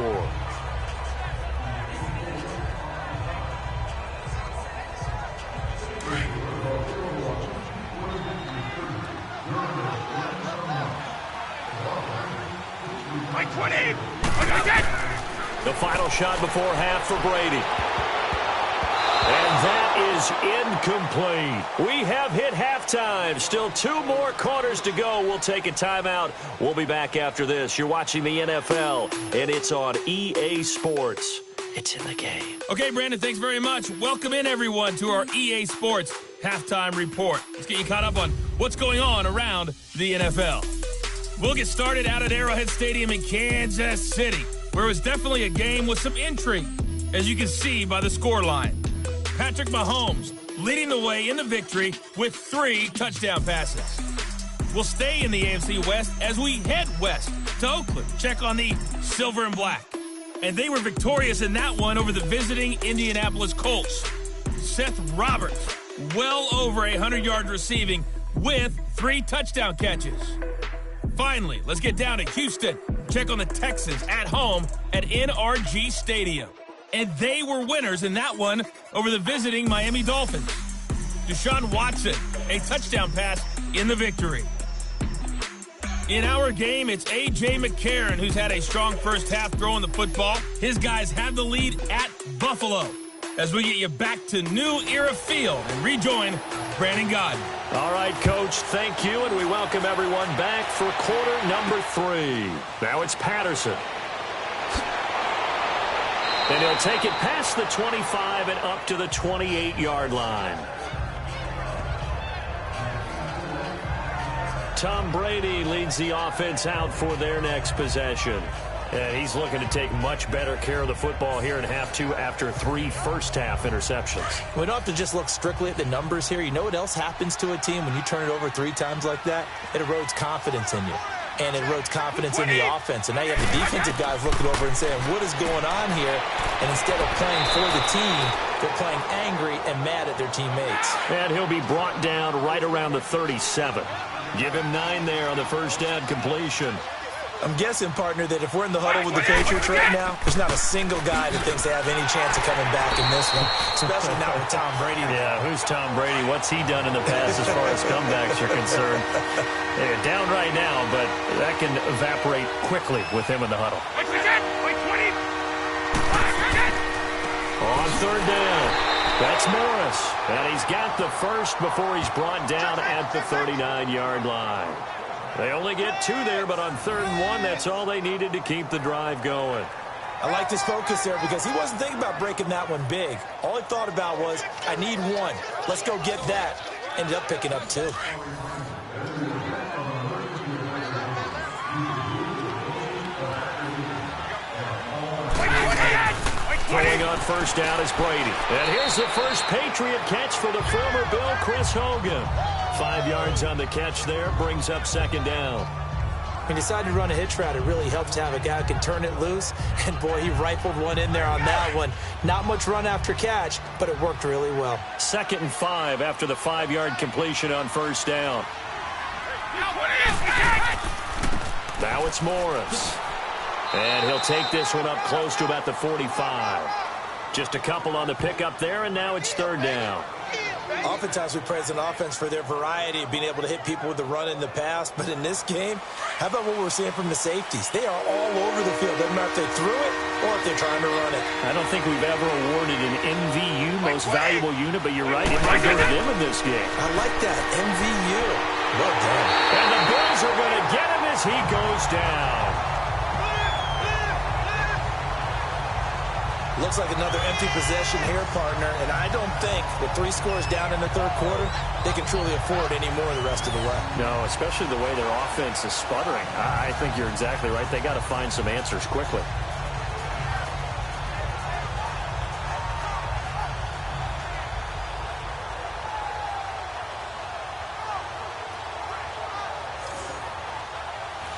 The final shot before half for Brady. And that is incomplete. We have hit halftime. Still 2 more quarters to go. We'll take a timeout. We'll be back after this. You're watching the NFL, and it's on EA Sports. It's in the game. Okay, Brandon, thanks very much. Welcome in, everyone, to our EA Sports Halftime Report. Let's get you caught up on what's going on around the NFL. We'll get started out at Arrowhead Stadium in Kansas City, where it was definitely a game with some intrigue, as you can see by the scoreline. Patrick Mahomes leading the way in the victory with 3 touchdown passes. We'll stay in the AFC West as we head west to Oakland, check on the Silver and Black. And they were victorious in that one over the visiting Indianapolis Colts. Seth Roberts, well over 100 yards receiving with 3 touchdown catches. Finally, let's get down to Houston, check on the Texans at home at NRG Stadium. And they were winners in that one over the visiting Miami Dolphins. Deshaun Watson, a touchdown pass in the victory. In our game, it's A.J. McCarron, who's had a strong first half throwing the football. His guys have the lead at Buffalo. As we get you back to New Era Field and rejoin Brandon Godden. All right, Coach, thank you, and we welcome everyone back for quarter number 3. Now it's Patterson. And he'll take it past the 25 and up to the 28-yard line. Tom Brady leads the offense out for their next possession. And he's looking to take much better care of the football here in half 2 after 3 first-half interceptions. We don't have to just look strictly at the numbers here. You know what else happens to a team when you turn it over 3 times like that? It erodes confidence in you. And it erodes confidence in the offense. And now you have the defensive guys looking over and saying, what is going on here? And instead of playing for the team, they're playing angry and mad at their teammates. And he'll be brought down right around the 37. Give him 9 there on the first down completion. I'm guessing, partner, that if we're in the huddle with the Patriots right now, there's not a single guy that thinks they have any chance of coming back in this one, especially not with Tom Brady. Yeah, who's Tom Brady? What's he done in the past as far as comebacks are concerned? They're down right now, but that can evaporate quickly with him in the huddle. On third down, that's Morris. And he's got the first before he's brought down at the 39-yard line. They only get 2 there, but on 3rd and 1, that's all they needed to keep the drive going. I like his focus there because he wasn't thinking about breaking that one big. All he thought about was, I need 1. Let's go get that. Ended up picking up 2. Throwing on first down is Brady. And here's the first Patriot catch for the former Bill, Chris Hogan. 5 yards on the catch there, brings up 2nd down. He decided to run a hitch route. It really helped to have a guy who can turn it loose. And, boy, he rifled one in there on that one. Not much run after catch, but it worked really well. 2nd and 5 after the 5-yard completion on first down. Now it's Morris. And he'll take this one up close to about the 45. Just a couple on the pickup there, and now it's 3rd down. Oftentimes we praise an offense for their variety of being able to hit people with the run in the pass. But in this game, how about what we're seeing from the safeties? They are all over the field. Doesn't matter if they threw it or if they're trying to run it. I don't think we've ever awarded an MVU, most valuable unit, but you're right. It might go to them in this game. I like that. MVU. Well done. And the Bills are going to get him as he goes down. Looks like another empty possession here, partner, and I don't think with 3 scores down in the 3rd quarter, they can truly afford any more the rest of the way. No, especially the way their offense is sputtering. I think you're exactly right. They got to find some answers quickly.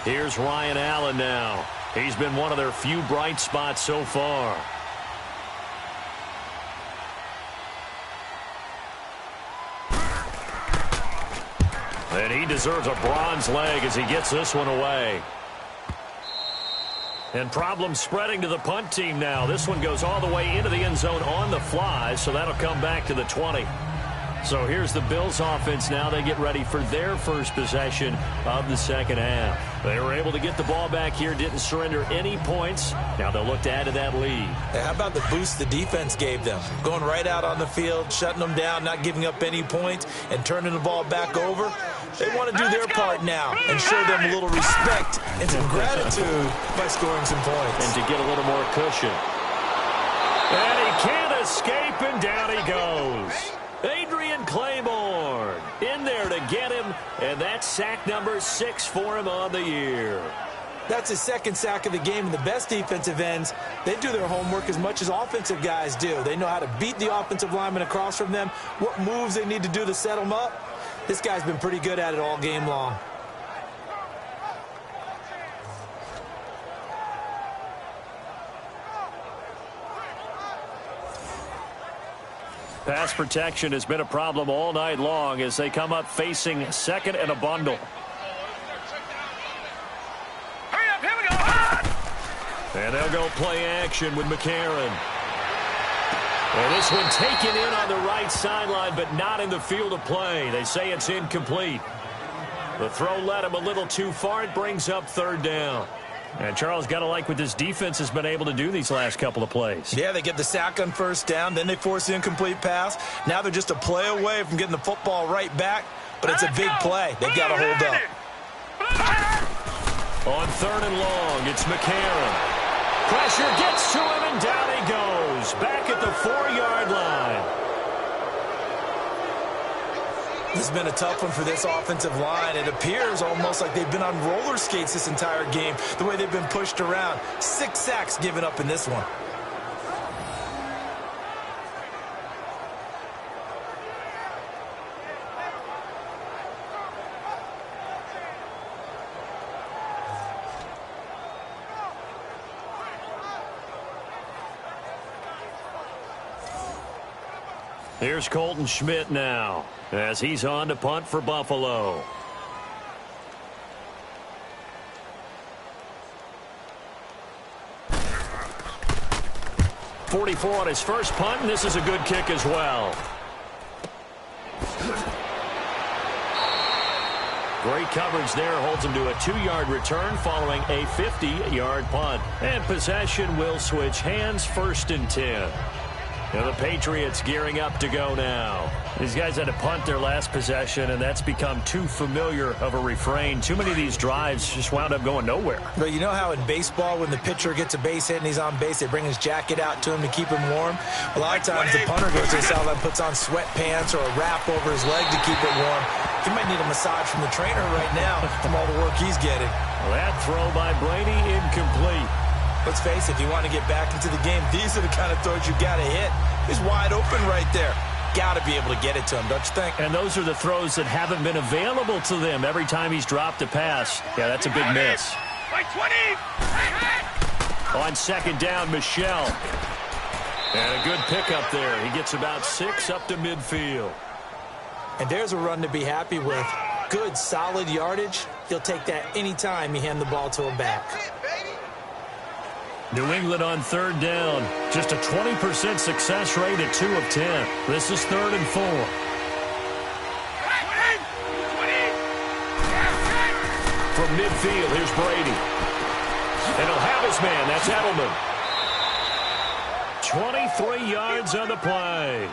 Here's Ryan Allen now. He's been one of their few bright spots so far. And he deserves a bronze leg as he gets this one away. And problems spreading to the punt team now. This one goes all the way into the end zone on the fly, so that'll come back to the 20. So here's the Bills offense now. They get ready for their first possession of the second half. They were able to get the ball back here, didn't surrender any points. Now they'll look to add to that lead. Hey, how about the boost the defense gave them? Going right out on the field, shutting them down, not giving up any points, and turning the ball back over. They want to do their part now and show them a little respect and some gratitude by scoring some points. And to get a little more cushion. And he can't escape, and down he goes. Adrian Claiborne in there to get him, and that's sack number 6 for him on the year. That's his second sack of the game, and the best defensive ends, they do their homework as much as offensive guys do. They know how to beat the offensive lineman across from them, what moves they need to do to set them up. This guy's been pretty good at it all game long. Pass protection has been a problem all night long as they come up facing second and a bundle. Hurry up, here we go. And they'll go play action with McCarron. And this one taken in on the right sideline, but not in the field of play. They say it's incomplete. The throw led him a little too far. It brings up third down. And Charles, got to like what this defense has been able to do these last couple of plays. Yeah, they get the sack on first down, then they force the incomplete pass. Now they're just a play away from getting the football right back, but it's a big play. They've got to hold up. On third and long, it's McCarron. Pressure gets to him, and down he goes. Back at the 4-yard line. This has been a tough one for this offensive line. It appears almost like they've been on roller skates this entire game, the way they've been pushed around. 6 sacks given up in this one. Here's Colton Schmidt now as he's on to punt for Buffalo. .44 on his first punt, and this is a good kick as well. Great coverage there, holds him to a 2-yard return following a 50-yard punt. And possession will switch hands, 1st and 10. Now the Patriots gearing up to go now. These guys had to punt their last possession, and that's become too familiar of a refrain. Too many of these drives just wound up going nowhere. But you know how in baseball, when the pitcher gets a base hit and he's on base, they bring his jacket out to him to keep him warm? A lot of times the punter goes to the sideline, puts on sweatpants or a wrap over his leg to keep it warm. He might need a massage from the trainer right now from all the work he's getting. That throw by Brady incomplete. Let's face it, if you want to get back into the game, these are the kind of throws you got to hit. He's wide open right there. Got to be able to get it to him, don't you think? And those are the throws that haven't been available to them every time he's dropped a pass. Yeah, that's a big miss. By 20. On second down, Michelle. And a good pickup there. He gets about 6 up to midfield. And there's a run to be happy with. Good, solid yardage. He'll take that anytime you hand the ball to him back. New England on third down. Just a 20% success rate at 2 of 10. This is 3rd and 4. From midfield, here's Brady. And he'll have his man. That's Edelman. 23 yards on the play.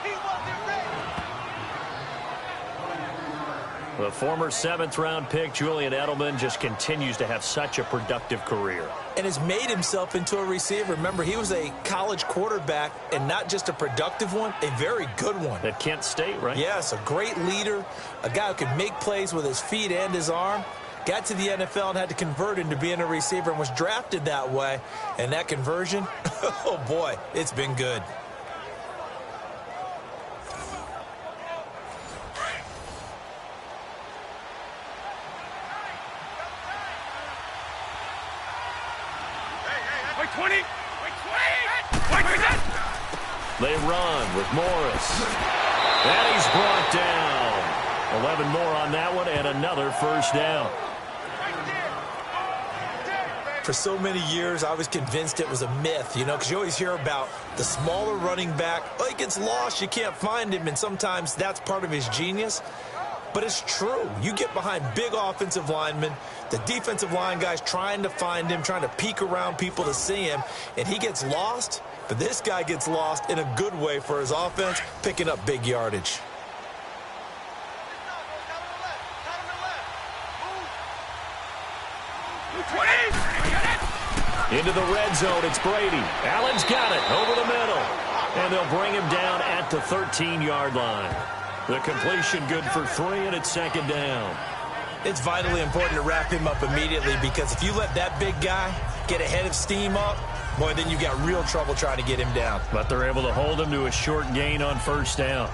The former 7th-round pick, Julian Edelman, just continues to have such a productive career. And has made himself into a receiver. Remember, he was a college quarterback, and not just a productive one, a very good one. At Kent State, right? Yes, a great leader, a guy who could make plays with his feet and his arm. Got to the NFL and had to convert into being a receiver and was drafted that way. And that conversion, oh boy, it's been good. They run with Morris. And he's brought down. 11 more on that one and another first down. For so many years, I was convinced it was a myth, because you always hear about the smaller running back. Oh, he gets lost, you can't find him, and sometimes that's part of his genius. But it's true. You get behind big offensive linemen, the defensive line guys trying to find him, trying to peek around people to see him, and he gets lost. But this guy gets lost in a good way for his offense, picking up big yardage. Into the red zone, it's Brady. Allen's got it over the middle. And they'll bring him down at the 13-yard line. The completion good for 3, and it's second down. It's vitally important to wrap him up immediately, because if you let that big guy get ahead of steam up, boy, then you got real trouble trying to get him down. But they're able to hold him to a short gain on first down.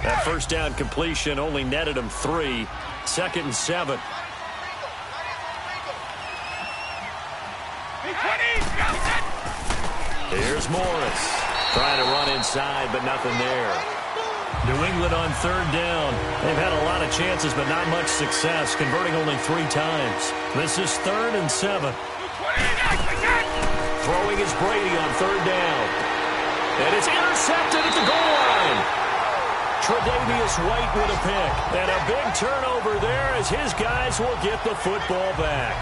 That first down completion only netted him 3. Second and 7. Here's Morris. Trying to run inside, but nothing there. New England on third down. They've had a lot of chances, but not much success, converting only 3 times. This is 3rd and 7. Throwing is Brady on third down. And it's intercepted at the goal line. Tre'Davious White with a pick. And a big turnover there as his guys will get the football back.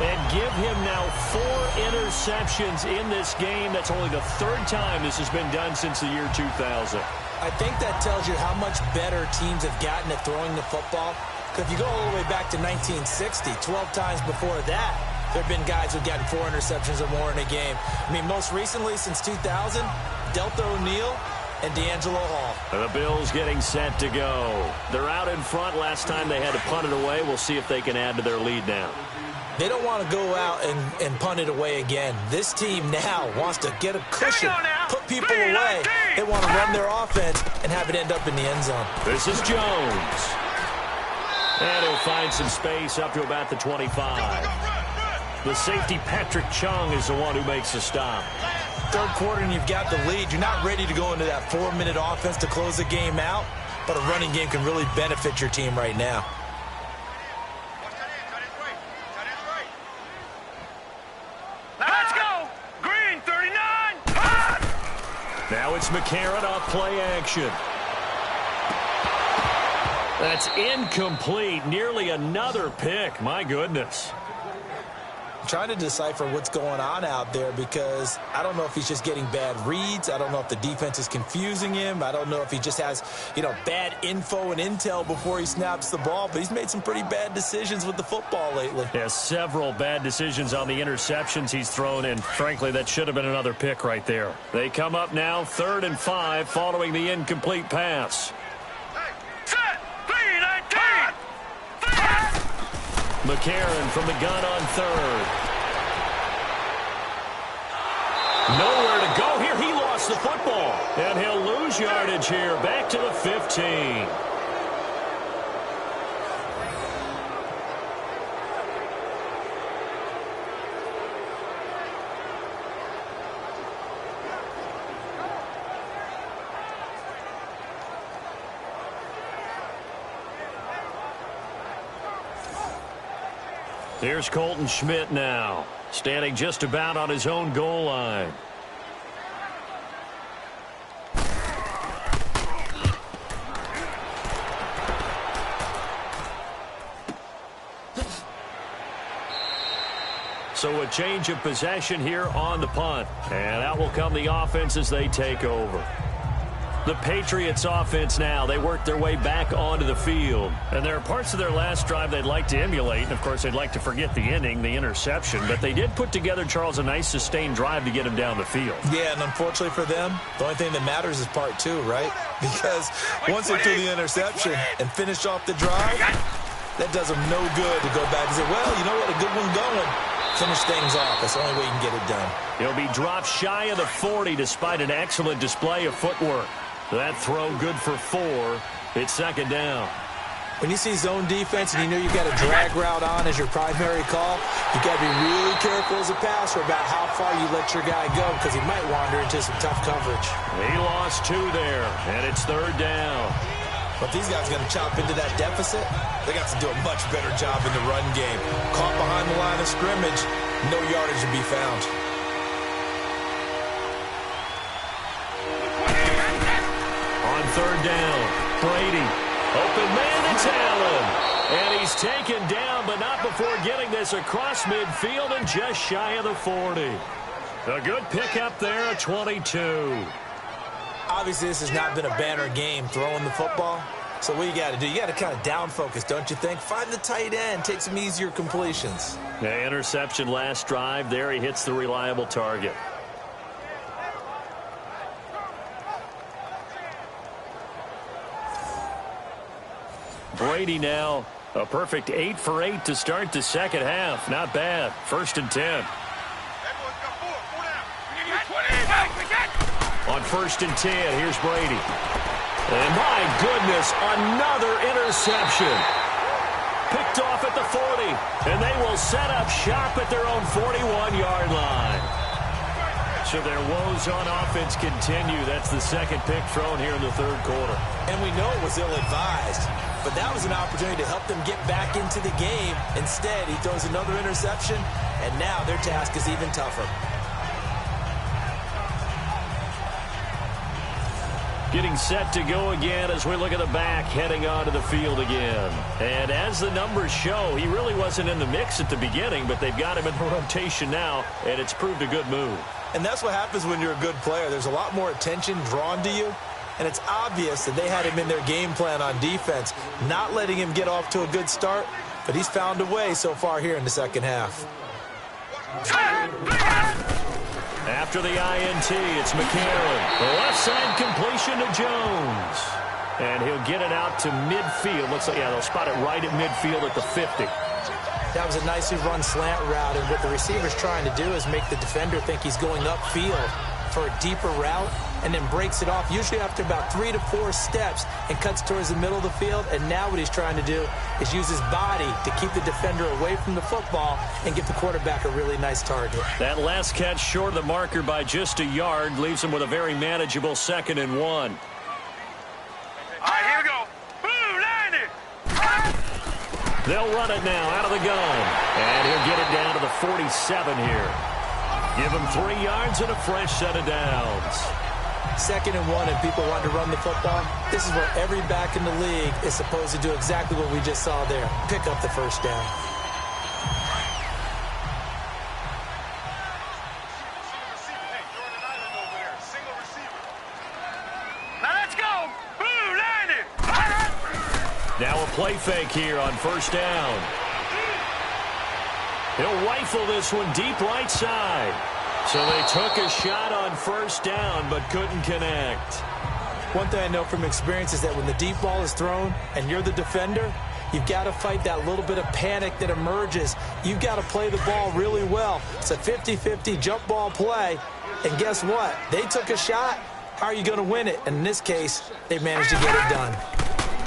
And give him now 4 interceptions in this game. That's only the 3rd time this has been done since the year 2000. I think that tells you how much better teams have gotten at throwing the football. Because if you go all the way back to 1960, 12 times before that, there have been guys who've gotten 4 interceptions or more in a game. I mean, most recently, since 2000, Delta O'Neal and D'Angelo Hall. The Bills getting set to go. They're out in front. Last time they had to punt it away. We'll see if they can add to their lead now. They don't want to go out and punt it away again. This team now wants to get a cushion, put people away. They want to run their offense and have it end up in the end zone. This is Jones. And he'll find some space up to about the 25. The safety, Patrick Chung, is the one who makes the stop. Third quarter and you've got the lead. You're not ready to go into that 4-minute offense to close the game out, but a running game can really benefit your team right now. Let's go! Green 39! Now it's McCarron off play action. That's incomplete. Nearly another pick. My goodness. I'm trying to decipher what's going on out there, because I don't know if he's just getting bad reads. I don't know if the defense is confusing him. I don't know if he just has, bad info and intel before he snaps the ball. But he's made some pretty bad decisions with the football lately. Yeah, several bad decisions on the interceptions he's thrown, and frankly, that should have been another pick right there. They come up now 3rd and 5 following the incomplete pass. Set! 3-19! McCarron from the gun on 3rd. Nowhere to go here. He lost the football. And he'll lose yardage here. Back to the 15. Here's Colton Schmidt now, standing just about on his own goal line. So a change of possession here on the punt. And out will come the offense as they take over. The Patriots offense now, they work their way back onto the field. And there are parts of their last drive they'd like to emulate. And, of course, they'd like to forget the inning, the interception. But they did put together, Charles, a nice sustained drive to get him down the field. Yeah, and unfortunately for them, the only thing that matters is part 2, right? Because once they threw the interception and finished off the drive, that does them no good to go back and say, well, you know what, a good one going. Finish things off. That's the only way you can get it done. He'll be dropped shy of the 40 despite an excellent display of footwork. That throw good for 4. It's second down. When you see zone defense and you know you got a drag route on as your primary call, you got to be really careful as a passer about how far you let your guy go because he might wander into some tough coverage. He lost 2 there, and it's 3rd down. But these guys are going to chop into that deficit. They got to do a much better job in the run game. Caught behind the line of scrimmage, no yardage to be found. On 3rd down, Brady. Open man, it's Allen. And he's taken down, but not before getting this across midfield and just shy of the 40. A good pickup there at 22. Obviously, this has not been a banner game throwing the football. So what you got to do, you got to kind of down focus, don't you think? Find the tight end, take some easier completions. Yeah, interception last drive. There he hits the reliable target. Brady now a perfect 8 for 8 to start the second half. Not bad. 1st and 10. On 1st and 10, here's Brady. And my goodness, another interception. Picked off at the 40, and they will set up shop at their own 41-yard line. So their woes on offense continue. That's the 2nd pick thrown here in the 3rd quarter. And we know it was ill-advised, but that was an opportunity to help them get back into the game. Instead, he throws another interception, and now their task is even tougher. Getting set to go again as we look at the back heading onto the field again. And as the numbers show, he really wasn't in the mix at the beginning, but they've got him in the rotation now, and it's proved a good move. And that's what happens when you're a good player. There's a lot more attention drawn to you, and it's obvious that they had him in their game plan on defense, not letting him get off to a good start, but he's found a way so far here in the second half. After the INT, it's McCarron. The left side completion to Jones. And he'll get it out to midfield. Looks like, yeah, they'll spot it right at midfield at the 50. That was a nicely run slant route, and what the receiver's trying to do is make the defender think he's going upfield for a deeper route, and then breaks it off, usually after about 3 to 4 steps, and cuts towards the middle of the field. And now what he's trying to do is use his body to keep the defender away from the football and give the quarterback a really nice target. That last catch short of the marker by just a yard leaves him with a very manageable 2nd and 1. All right, here we go. Boom, line it. They'll run it now out of the gun. And he'll get it down to the 47 here. Give him 3 yards and a fresh set of downs. 2nd and 1, and people want to run the football. This is where every back in the league is supposed to do exactly what we just saw there. Pick up the 1st down. Now let's go. Boom, line it. Now a play fake here on 1st down. He'll rifle this one deep right side. So they took a shot on 1st down but couldn't connect. One thing I know from experience is that when the deep ball is thrown and you're the defender, you've got to fight that little bit of panic that emerges. You've got to play the ball really well. It's a 50-50 jump ball play. And guess what? They took a shot. How are you going to win it? And in this case, they managed to get it done.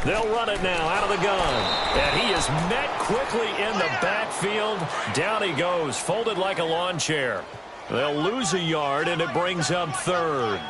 They'll run it now out of the gun. And he is met quickly in the backfield. Down he goes, folded like a lawn chair. They'll lose a yard, and it brings up 3rd.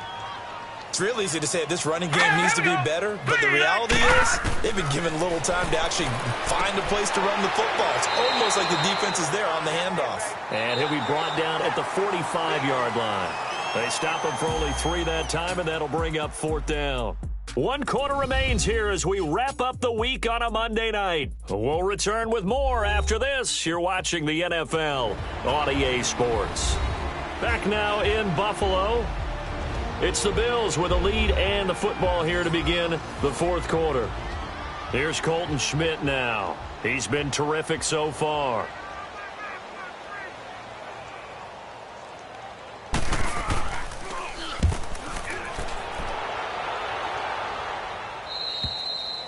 It's real easy to say this running game needs to be better, but the reality is they've been given little time to actually find a place to run the football. It's almost like the defense is there on the handoff. And he'll be brought down at the 45-yard line. They stop him for only 3 that time, and that'll bring up 4th down. 1 quarter remains here as we wrap up the week on a Monday night. We'll return with more after this. You're watching the NFL on EA Sports. Back now in Buffalo. It's the Bills with a lead and the football here to begin the 4th quarter. Here's Colton Schmidt now. He's been terrific so far.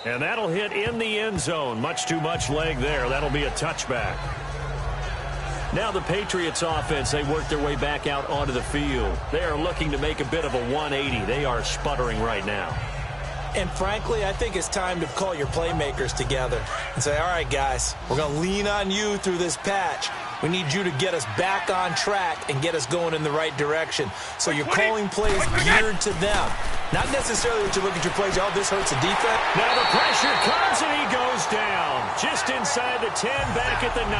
And that'll hit in the end zone. Much too much leg there. That'll be a touchback. Now the Patriots offense, they work their way back out onto the field. They are looking to make a bit of a 180. They are sputtering right now. And frankly, I think it's time to call your playmakers together and say, all right, guys, we're going to lean on you through this patch. We need you to get us back on track and get us going in the right direction. So you're calling plays geared to them. Not necessarily that you look at your plays, oh, this hurts the defense. Now the pressure comes and he goes down. Just inside the 10, back at the 9.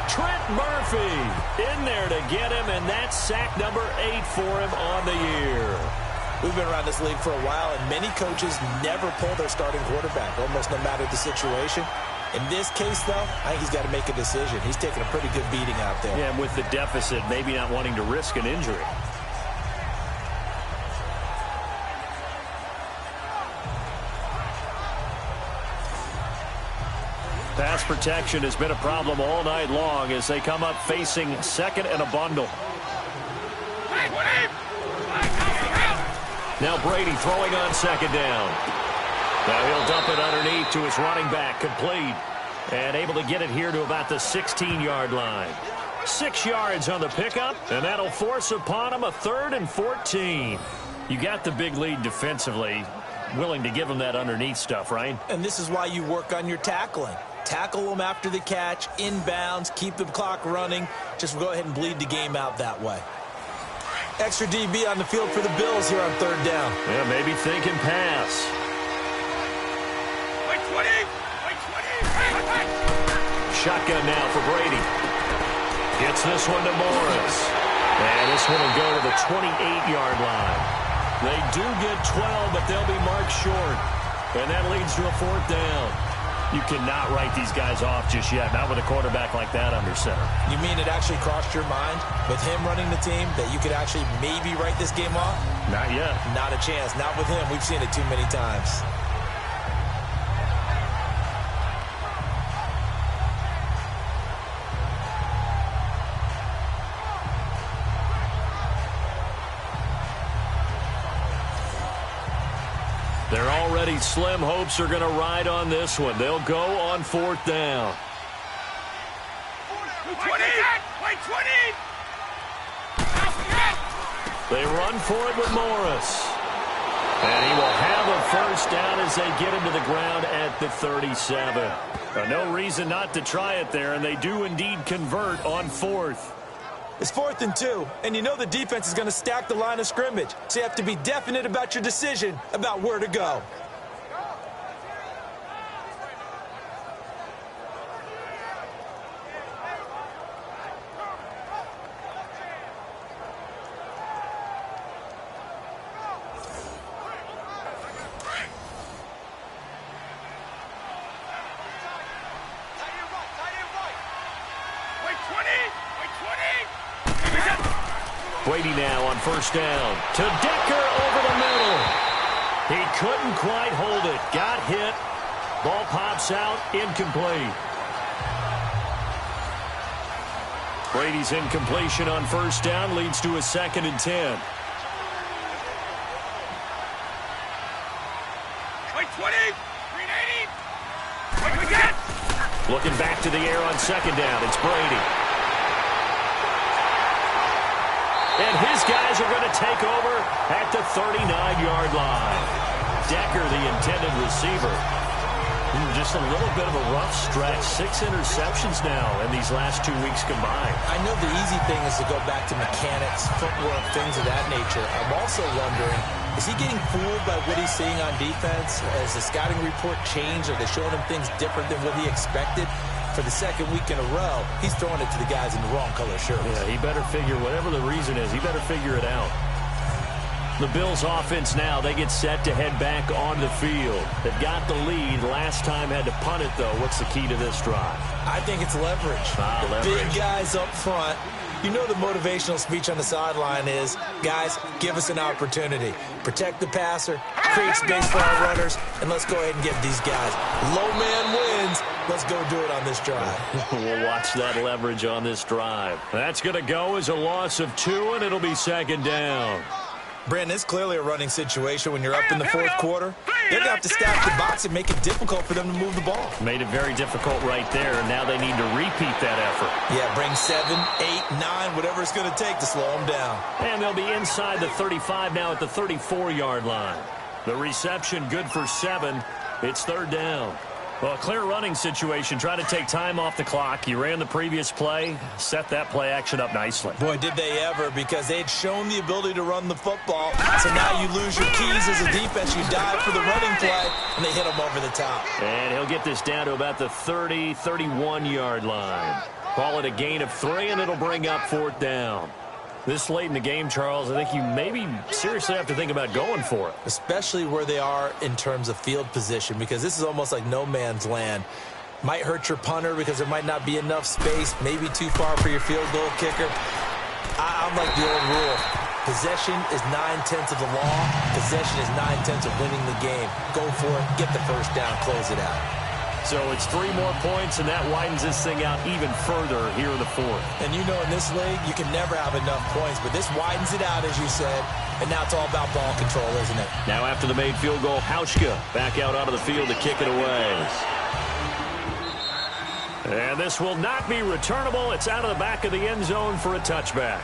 Trent Murphy in there to get him, and that's sack number 8 for him on the year. We've been around this league for a while, and many coaches never pull their starting quarterback, almost no matter the situation. In this case, though, I think he's got to make a decision. He's taking a pretty good beating out there. Yeah, and with the deficit, maybe not wanting to risk an injury. Pass protection has been a problem all night long as they come up facing second and a bundle. Now Brady throwing on second down. Now he'll dump it underneath to his running back, complete. And able to get it here to about the 16-yard line. 6 yards on the pickup, and that'll force upon him a 3rd and 14. You got the big lead defensively. Willing to give him that underneath stuff, right? And this is why you work on your tackling. Tackle them after the catch, inbounds, keep the clock running. Just go ahead and bleed the game out that way. Extra DB on the field for the Bills here on 3rd down. Yeah, maybe thinking pass. Shotgun now for Brady. Gets this one to Morris. And this one will go to the 28-yard line. They do get 12, but they'll be marked short. And that leads to a 4th down. You cannot write these guys off just yet, not with a quarterback like that under center. You mean it actually crossed your mind with him running the team that you could actually maybe write this game off? Not yet. Not a chance. Not with him. We've seen it too many times. They're already slim hopes are going to ride on this one. They'll go on 4th down. 20! They run for it with Morris. And he will have a 1st down as they get him to the ground at the 37. No reason not to try it there, and they do indeed convert on 4th. It's 4th and 2, and you know the defense is going to stack the line of scrimmage. So you have to be definite about your decision about where to go. Brady now on 1st down to Decker over the middle. He couldn't quite hold it. Got hit. Ball pops out. Incomplete. Brady's incompletion on 1st down leads to a 2nd and 10. Looking back to the air on 2nd down. It's Brady. And his guys are going to take over at the 39-yard line. Decker, the intended receiver. Just a little bit of a rough stretch. 6 interceptions now in these last 2 weeks combined. I know the easy thing is to go back to mechanics, footwork, things of that nature. I'm also wondering, is he getting fooled by what he's seeing on defense? Has the scouting report changed? Are they showing him things different than what he expected? For the 2nd week in a row, he's throwing it to the guys in the wrong color shirts. Yeah, he better figure, whatever the reason is, he better figure it out. The Bills offense now, they get set to head back on the field. They've got the lead. Last time had to punt it, though. What's the key to this drive? I think it's leverage. Leverage. Big guys up front. You know the motivational speech on the sideline is, guys, give us an opportunity. Protect the passer, create space for our runners, and let's go ahead and get these guys. Low man wins. Let's go do it on this drive. We'll watch that leverage on this drive. That's going to go as a loss of 2, and it'll be 2nd down. Brandon, it's clearly a running situation when you're up in the 4th quarter. They're going to have to stack the box and make it difficult for them to move the ball. Made it very difficult right there, and now they need to repeat that effort. Yeah, bring 7, 8, 9, whatever it's going to take to slow them down. And they'll be inside the 35 now at the 34-yard line. The reception good for 7. It's third down. Well, a clear running situation. Try to take time off the clock. You ran the previous play, set that play action up nicely. Boy, did they ever, because they'd shown the ability to run the football. So now you lose your keys as a defense. You dive for the running play, and they hit him over the top. And he'll get this down to about the 30, 31-yard line. Call it a gain of 3, and it'll bring up fourth down. This late in the game, Charles, I think you maybe seriously have to think about going for it. Especially where they are in terms of field position, because this is almost like no man's land. Might hurt your punter because there might not be enough space, maybe too far for your field goal kicker. I'm like the old rule. Possession is 9/10 of the law. Possession is 9/10 of winning the game. Go for it, get the first down, close it out. So it's 3 more points, and that widens this thing out even further here in the fourth. And you know in this league, you can never have enough points, but this widens it out, as you said, and now it's all about ball control, isn't it? Now after the made field goal, Hauschka back out onto the field to kick it away. And this will not be returnable. It's out of the back of the end zone for a touchback.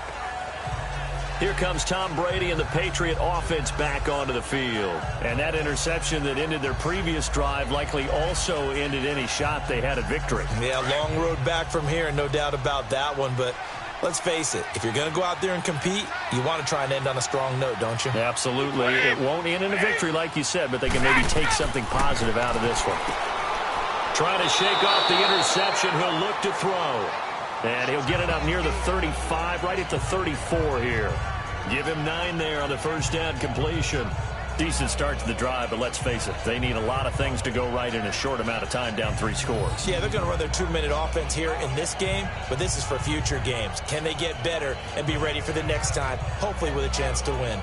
Here comes Tom Brady and the Patriot offense back onto the field. And that interception that ended their previous drive likely also ended any shot they had at victory. Yeah, long road back from here, no doubt about that one. But let's face it, if you're going to go out there and compete, you want to try and end on a strong note, don't you? Absolutely. It won't end in a victory like you said, but they can maybe take something positive out of this one. Trying to shake off the interception. He'll look to throw. And he'll get it up near the 35, right at the 34 here. Give him 9 there on the first down completion. Decent start to the drive, but let's face it, they need a lot of things to go right in a short amount of time, down 3 scores. Yeah, they're going to run their 2-minute offense here in this game, but this is for future games. Can they get better and be ready for the next time, hopefully with a chance to win?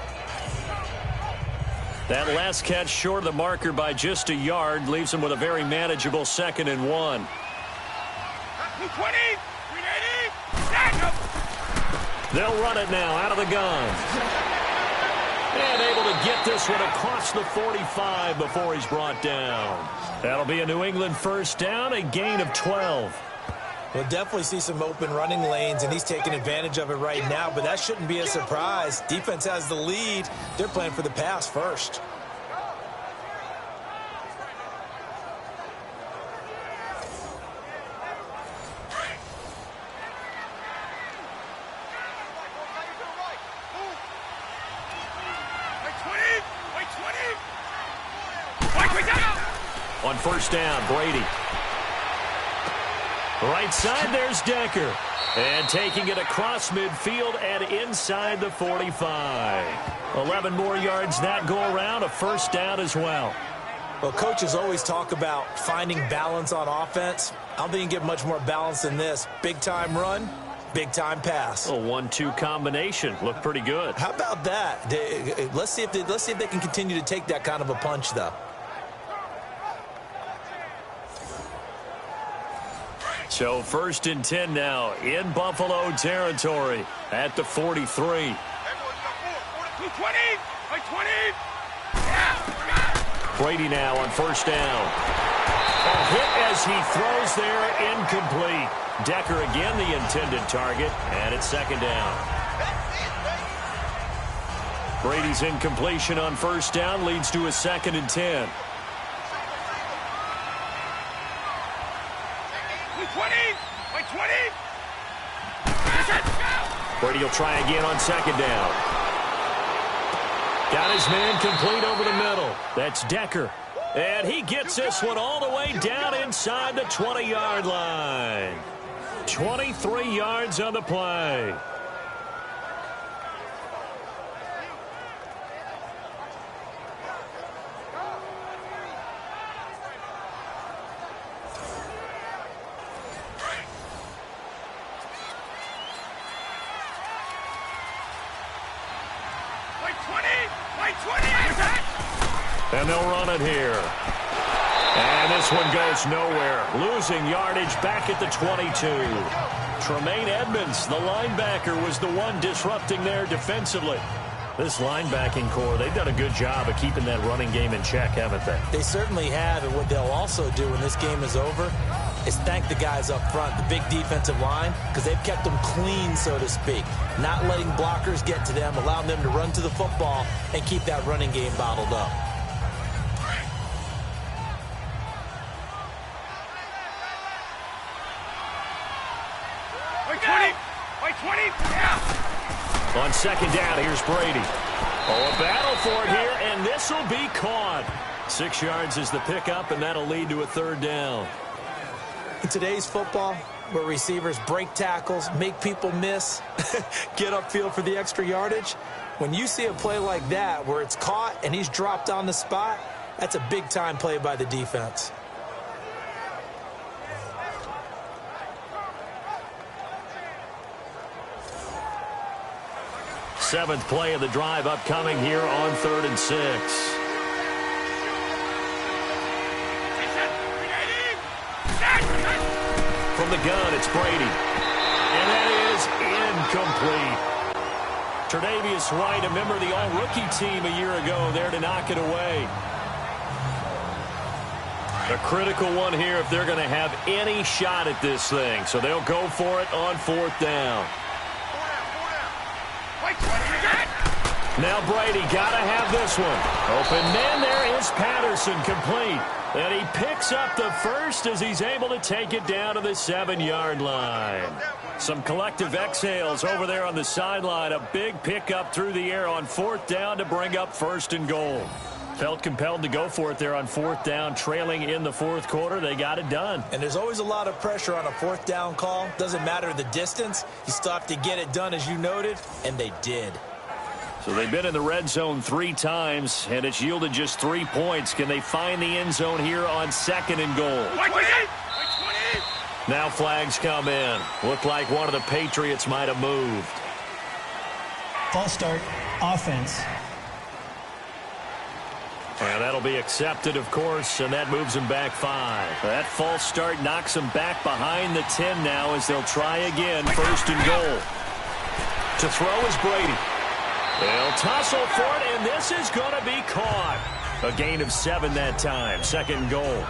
That last catch short of the marker by just a yard leaves them with a very manageable 2nd and 1. 220, 380, They'll run it now out of the gun. And able to get this one across the 45 before he's brought down. That'll be a New England first down, a gain of 12. We'll definitely see some open running lanes, and he's taking advantage of it right now, but that shouldn't be a surprise. Defense has the lead. They're playing for the pass first. On first down, Brady. Right side, there's Decker. And taking it across midfield and inside the 45. 11 more yards that go around, a first down as well. Well, coaches always talk about finding balance on offense. I don't think you can get much more balance than this. Big-time run, big-time pass. A 1-2 combination. Looked pretty good. How about that? Let's see if they can continue to take that kind of a punch, though. So 1st and 10 now in Buffalo territory at the 43. 220, 20. Brady now on first down. A hit as he throws there, incomplete. Decker again the intended target, and it's 2nd down. Brady's incompletion on first down leads to a 2nd and 10. 20. Brady will try again on 2nd down. Got his man complete over the middle. That's Decker. And he gets this one all the way down inside the 20-yard line. 23 yards on the play. And they'll run it here. And this one goes nowhere. Losing yardage back at the 22. Tremaine Edmonds, the linebacker, was the one disrupting there defensively. This linebacking core, they've done a good job of keeping that running game in check, haven't they? They certainly have, and what they'll also do when this game is over is thank the guys up front, the big defensive line, because they've kept them clean, so to speak. Not letting blockers get to them, allowing them to run to the football and keep that running game bottled up. Wait 20. Wait 20. Yeah. On second down, here's Brady. Oh, a battle for it here, and this will be caught. 6 yards is the pickup, and that'll lead to a third down. In today's football, where receivers break tackles, make people miss, get upfield for the extra yardage, when you see a play like that where it's caught and he's dropped on the spot, that's a big-time play by the defense. Seventh play of the drive upcoming here on 3rd and 6. From the gun, it's Brady. And that is incomplete. Tre'Davious White, a member of the all-rookie team a year ago, there to knock it away. A critical one here if they're going to have any shot at this thing. So they'll go for it on 4th down. Now Brady got to have this one. Open man, there is Patterson, complete. And he picks up the first as he's able to take it down to the 7-yard line. Some collective exhales over there on the sideline. A big pickup through the air on 4th down to bring up 1st and goal. Felt compelled to go for it there on 4th down, trailing in the 4th quarter. They got it done. And there's always a lot of pressure on a 4th down call. Doesn't matter the distance. You still have to get it done, as you noted, and they did. So they've been in the red zone 3 times, and it's yielded just 3 points. Can they find the end zone here on 2nd and goal? Now flags come in. Looked like one of the Patriots might have moved. False start, offense. And that'll be accepted, of course, and that moves them back 5. That false start knocks them back behind the 10 now as they'll try again, 1st and goal. To throw is Brady. They'll tussle for it, and this is going to be caught. A gain of 7 that time, 2nd goal.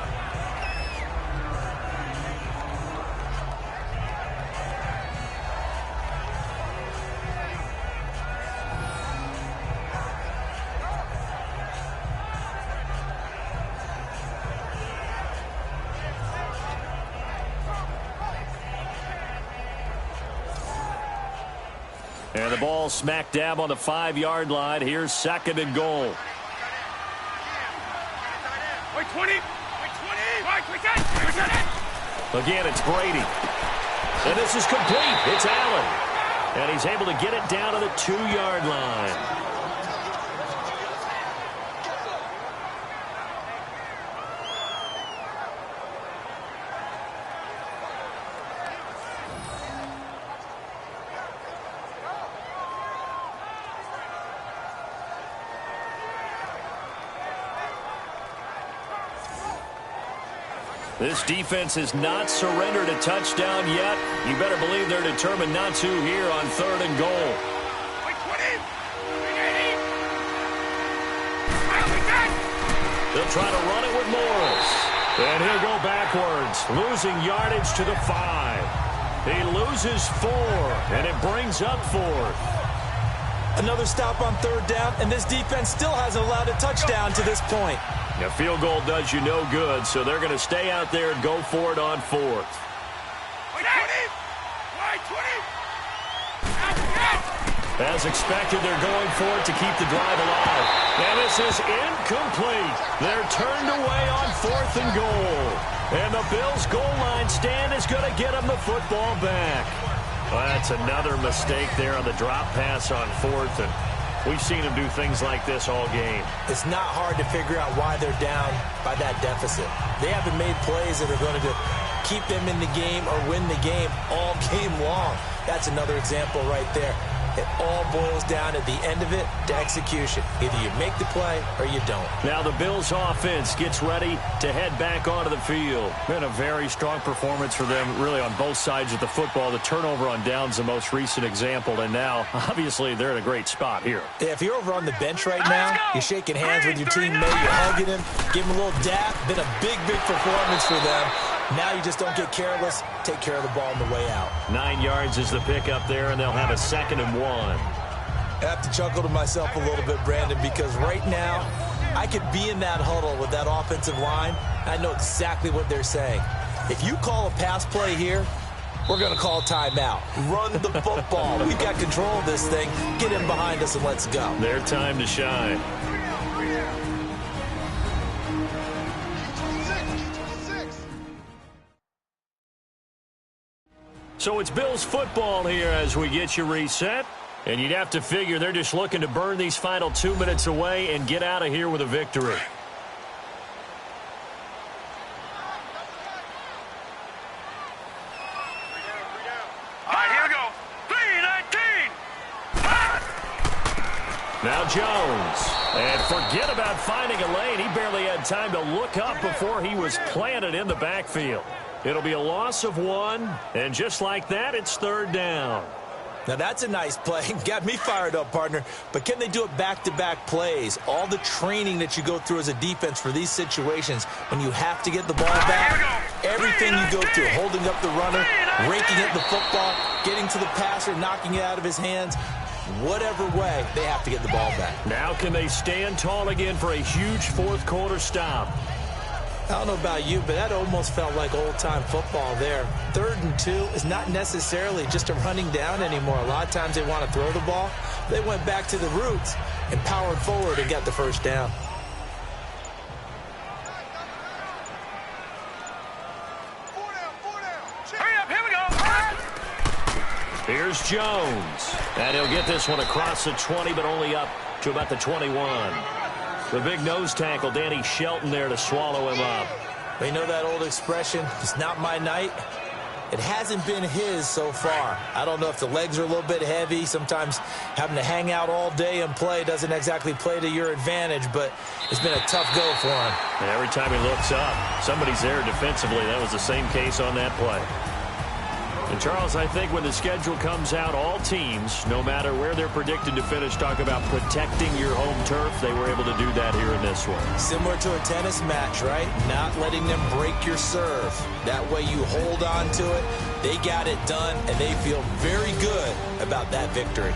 And the ball smack dab on the 5-yard line. Here's 2nd and goal. Wait 20. Wait 20. Again, it's Brady. And this is complete. It's Allen. And he's able to get it down to the 2-yard line. This defense has not surrendered a touchdown yet. You better believe they're determined not to here on 3rd and goal. They'll try to run it with Morris. And he'll go backwards, losing yardage to the 5. He loses 4, and it brings up 4th. Another stop on 3rd down, and this defense still hasn't allowed a touchdown to this point. A field goal does you no good, so they're going to stay out there and go for it on 4th. As expected, they're going for it to keep the drive alive. And this is incomplete. They're turned away on 4th and goal. And the Bills' goal line stand is going to get them the football back. Well, that's another mistake there on the drop pass on 4th, and we've seen them do things like this all game. It's not hard to figure out why they're down by that deficit. They haven't made plays that are going to keep them in the game or win the game all game long. That's another example right there. It all boils down at the end of it to execution. Either you make the play or you don't. Now the Bills offense gets ready to head back onto the field. Been a very strong performance for them really on both sides of the football. The turnover on downs the most recent example, and now obviously they're in a great spot here. Yeah, if you're over on the bench right now, you're shaking hands with your teammate, you're hugging him, give him a little dap. Been a big performance for them. Now you just don't get careless. Take care of the ball on the way out. 9 yards is the pickup there, and they'll have a 2nd and 1. I have to chuckle to myself a little bit, Brandon, because right now I could be in that huddle with that offensive line. I know exactly what they're saying. If you call a pass play here, we're going to call timeout. Run the football. We've got control of this thing. Get him behind us and let's go. Their time to shine. So it's Bills football here as we get you reset. And you'd have to figure they're just looking to burn these final 2 minutes away and get out of here with a victory. All right, here we go. 3-19. Now Jones. And forget about finding a lane. He barely had time to look up before he was planted in the backfield. It'll be a loss of 1. And just like that, it's 3rd down. Now, that's a nice play. Got me fired up, partner. But can they do it back-to-back plays? All the training that you go through as a defense for these situations, when you have to get the ball back, everything you go through, holding up the runner, raking at the football, getting to the passer, knocking it out of his hands, whatever way, they have to get the ball back. Now can they stand tall again for a huge fourth-quarter stop? I don't know about you, but that almost felt like old-time football there. 3rd and 2 is not necessarily just a running down anymore. A lot of times they want to throw the ball. They went back to the roots and powered forward and got the 1st down. Hurry up, here we go. Here's Jones. And he'll get this one across the 20, but only up to about the 21. The big nose tackle, Danny Shelton, there to swallow him up. You know that old expression, it's not my night? It hasn't been his so far. I don't know if the legs are a little bit heavy. Sometimes having to hang out all day and play doesn't exactly play to your advantage, but it's been a tough go for him. And every time he looks up, somebody's there defensively. That was the same case on that play. And, Charles, I think when the schedule comes out, all teams, no matter where they're predicted to finish, talk about protecting your home turf. They were able to do that here in this one. Similar to a tennis match, right? Not letting them break your serve. That way you hold on to it. They got it done, and they feel very good about that victory.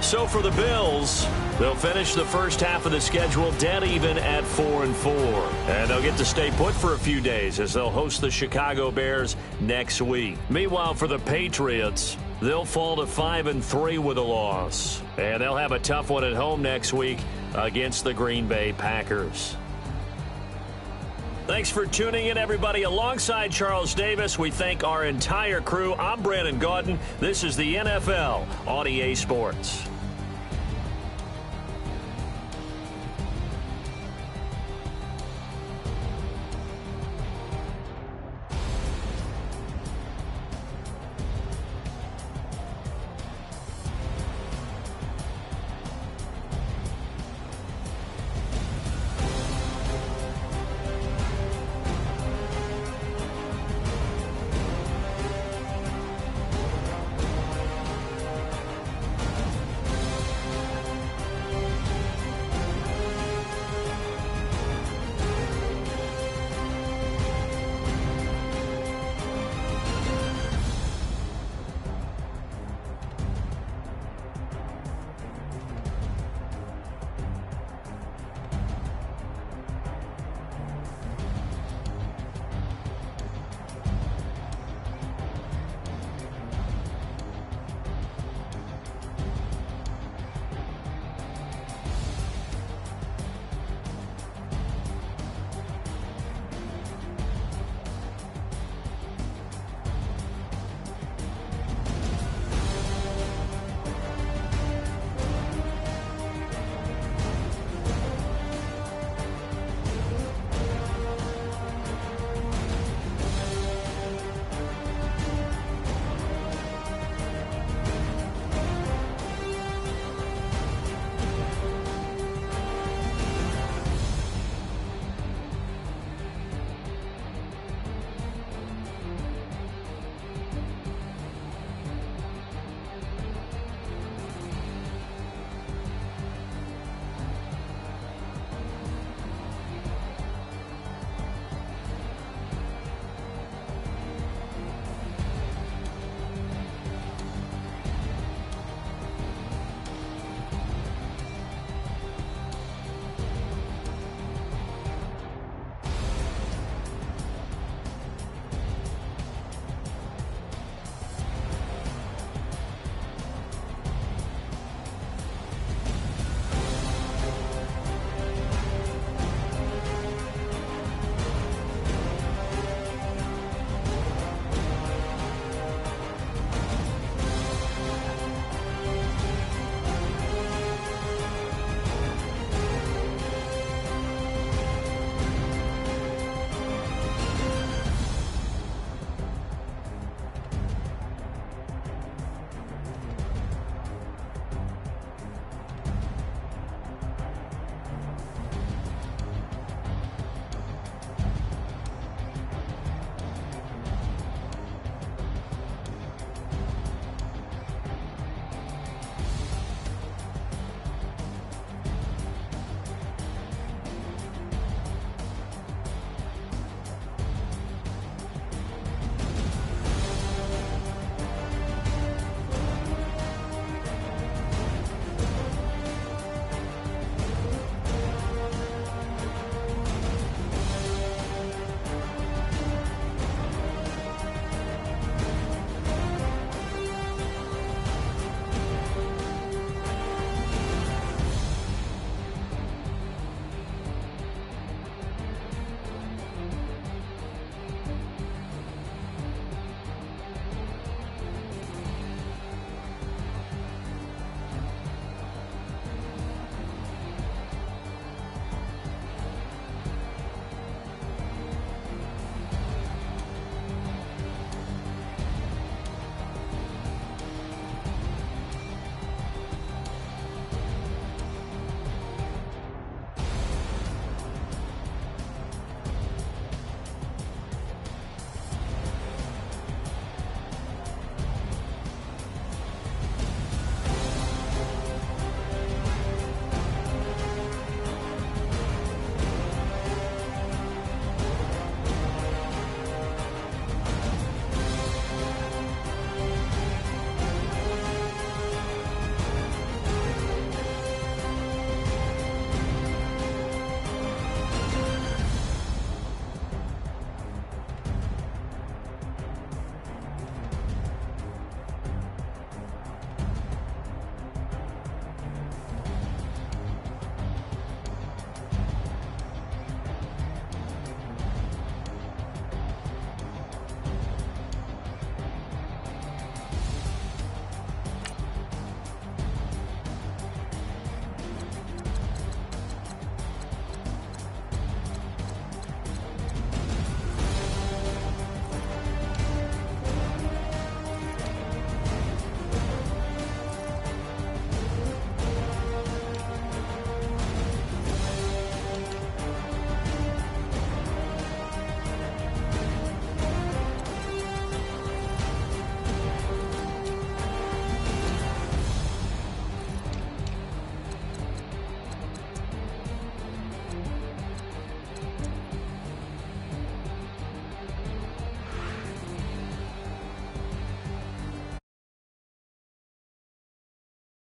So for the Bills, they'll finish the first half of the schedule dead even at 4-4. And they'll get to stay put for a few days as they'll host the Chicago Bears next week. Meanwhile, for the Patriots, they'll fall to 5-3 with a loss. And they'll have a tough one at home next week against the Green Bay Packers. Thanks for tuning in, everybody. Alongside Charles Davis, we thank our entire crew. I'm Brandon Gaudin. This is the NFL on EA Sports.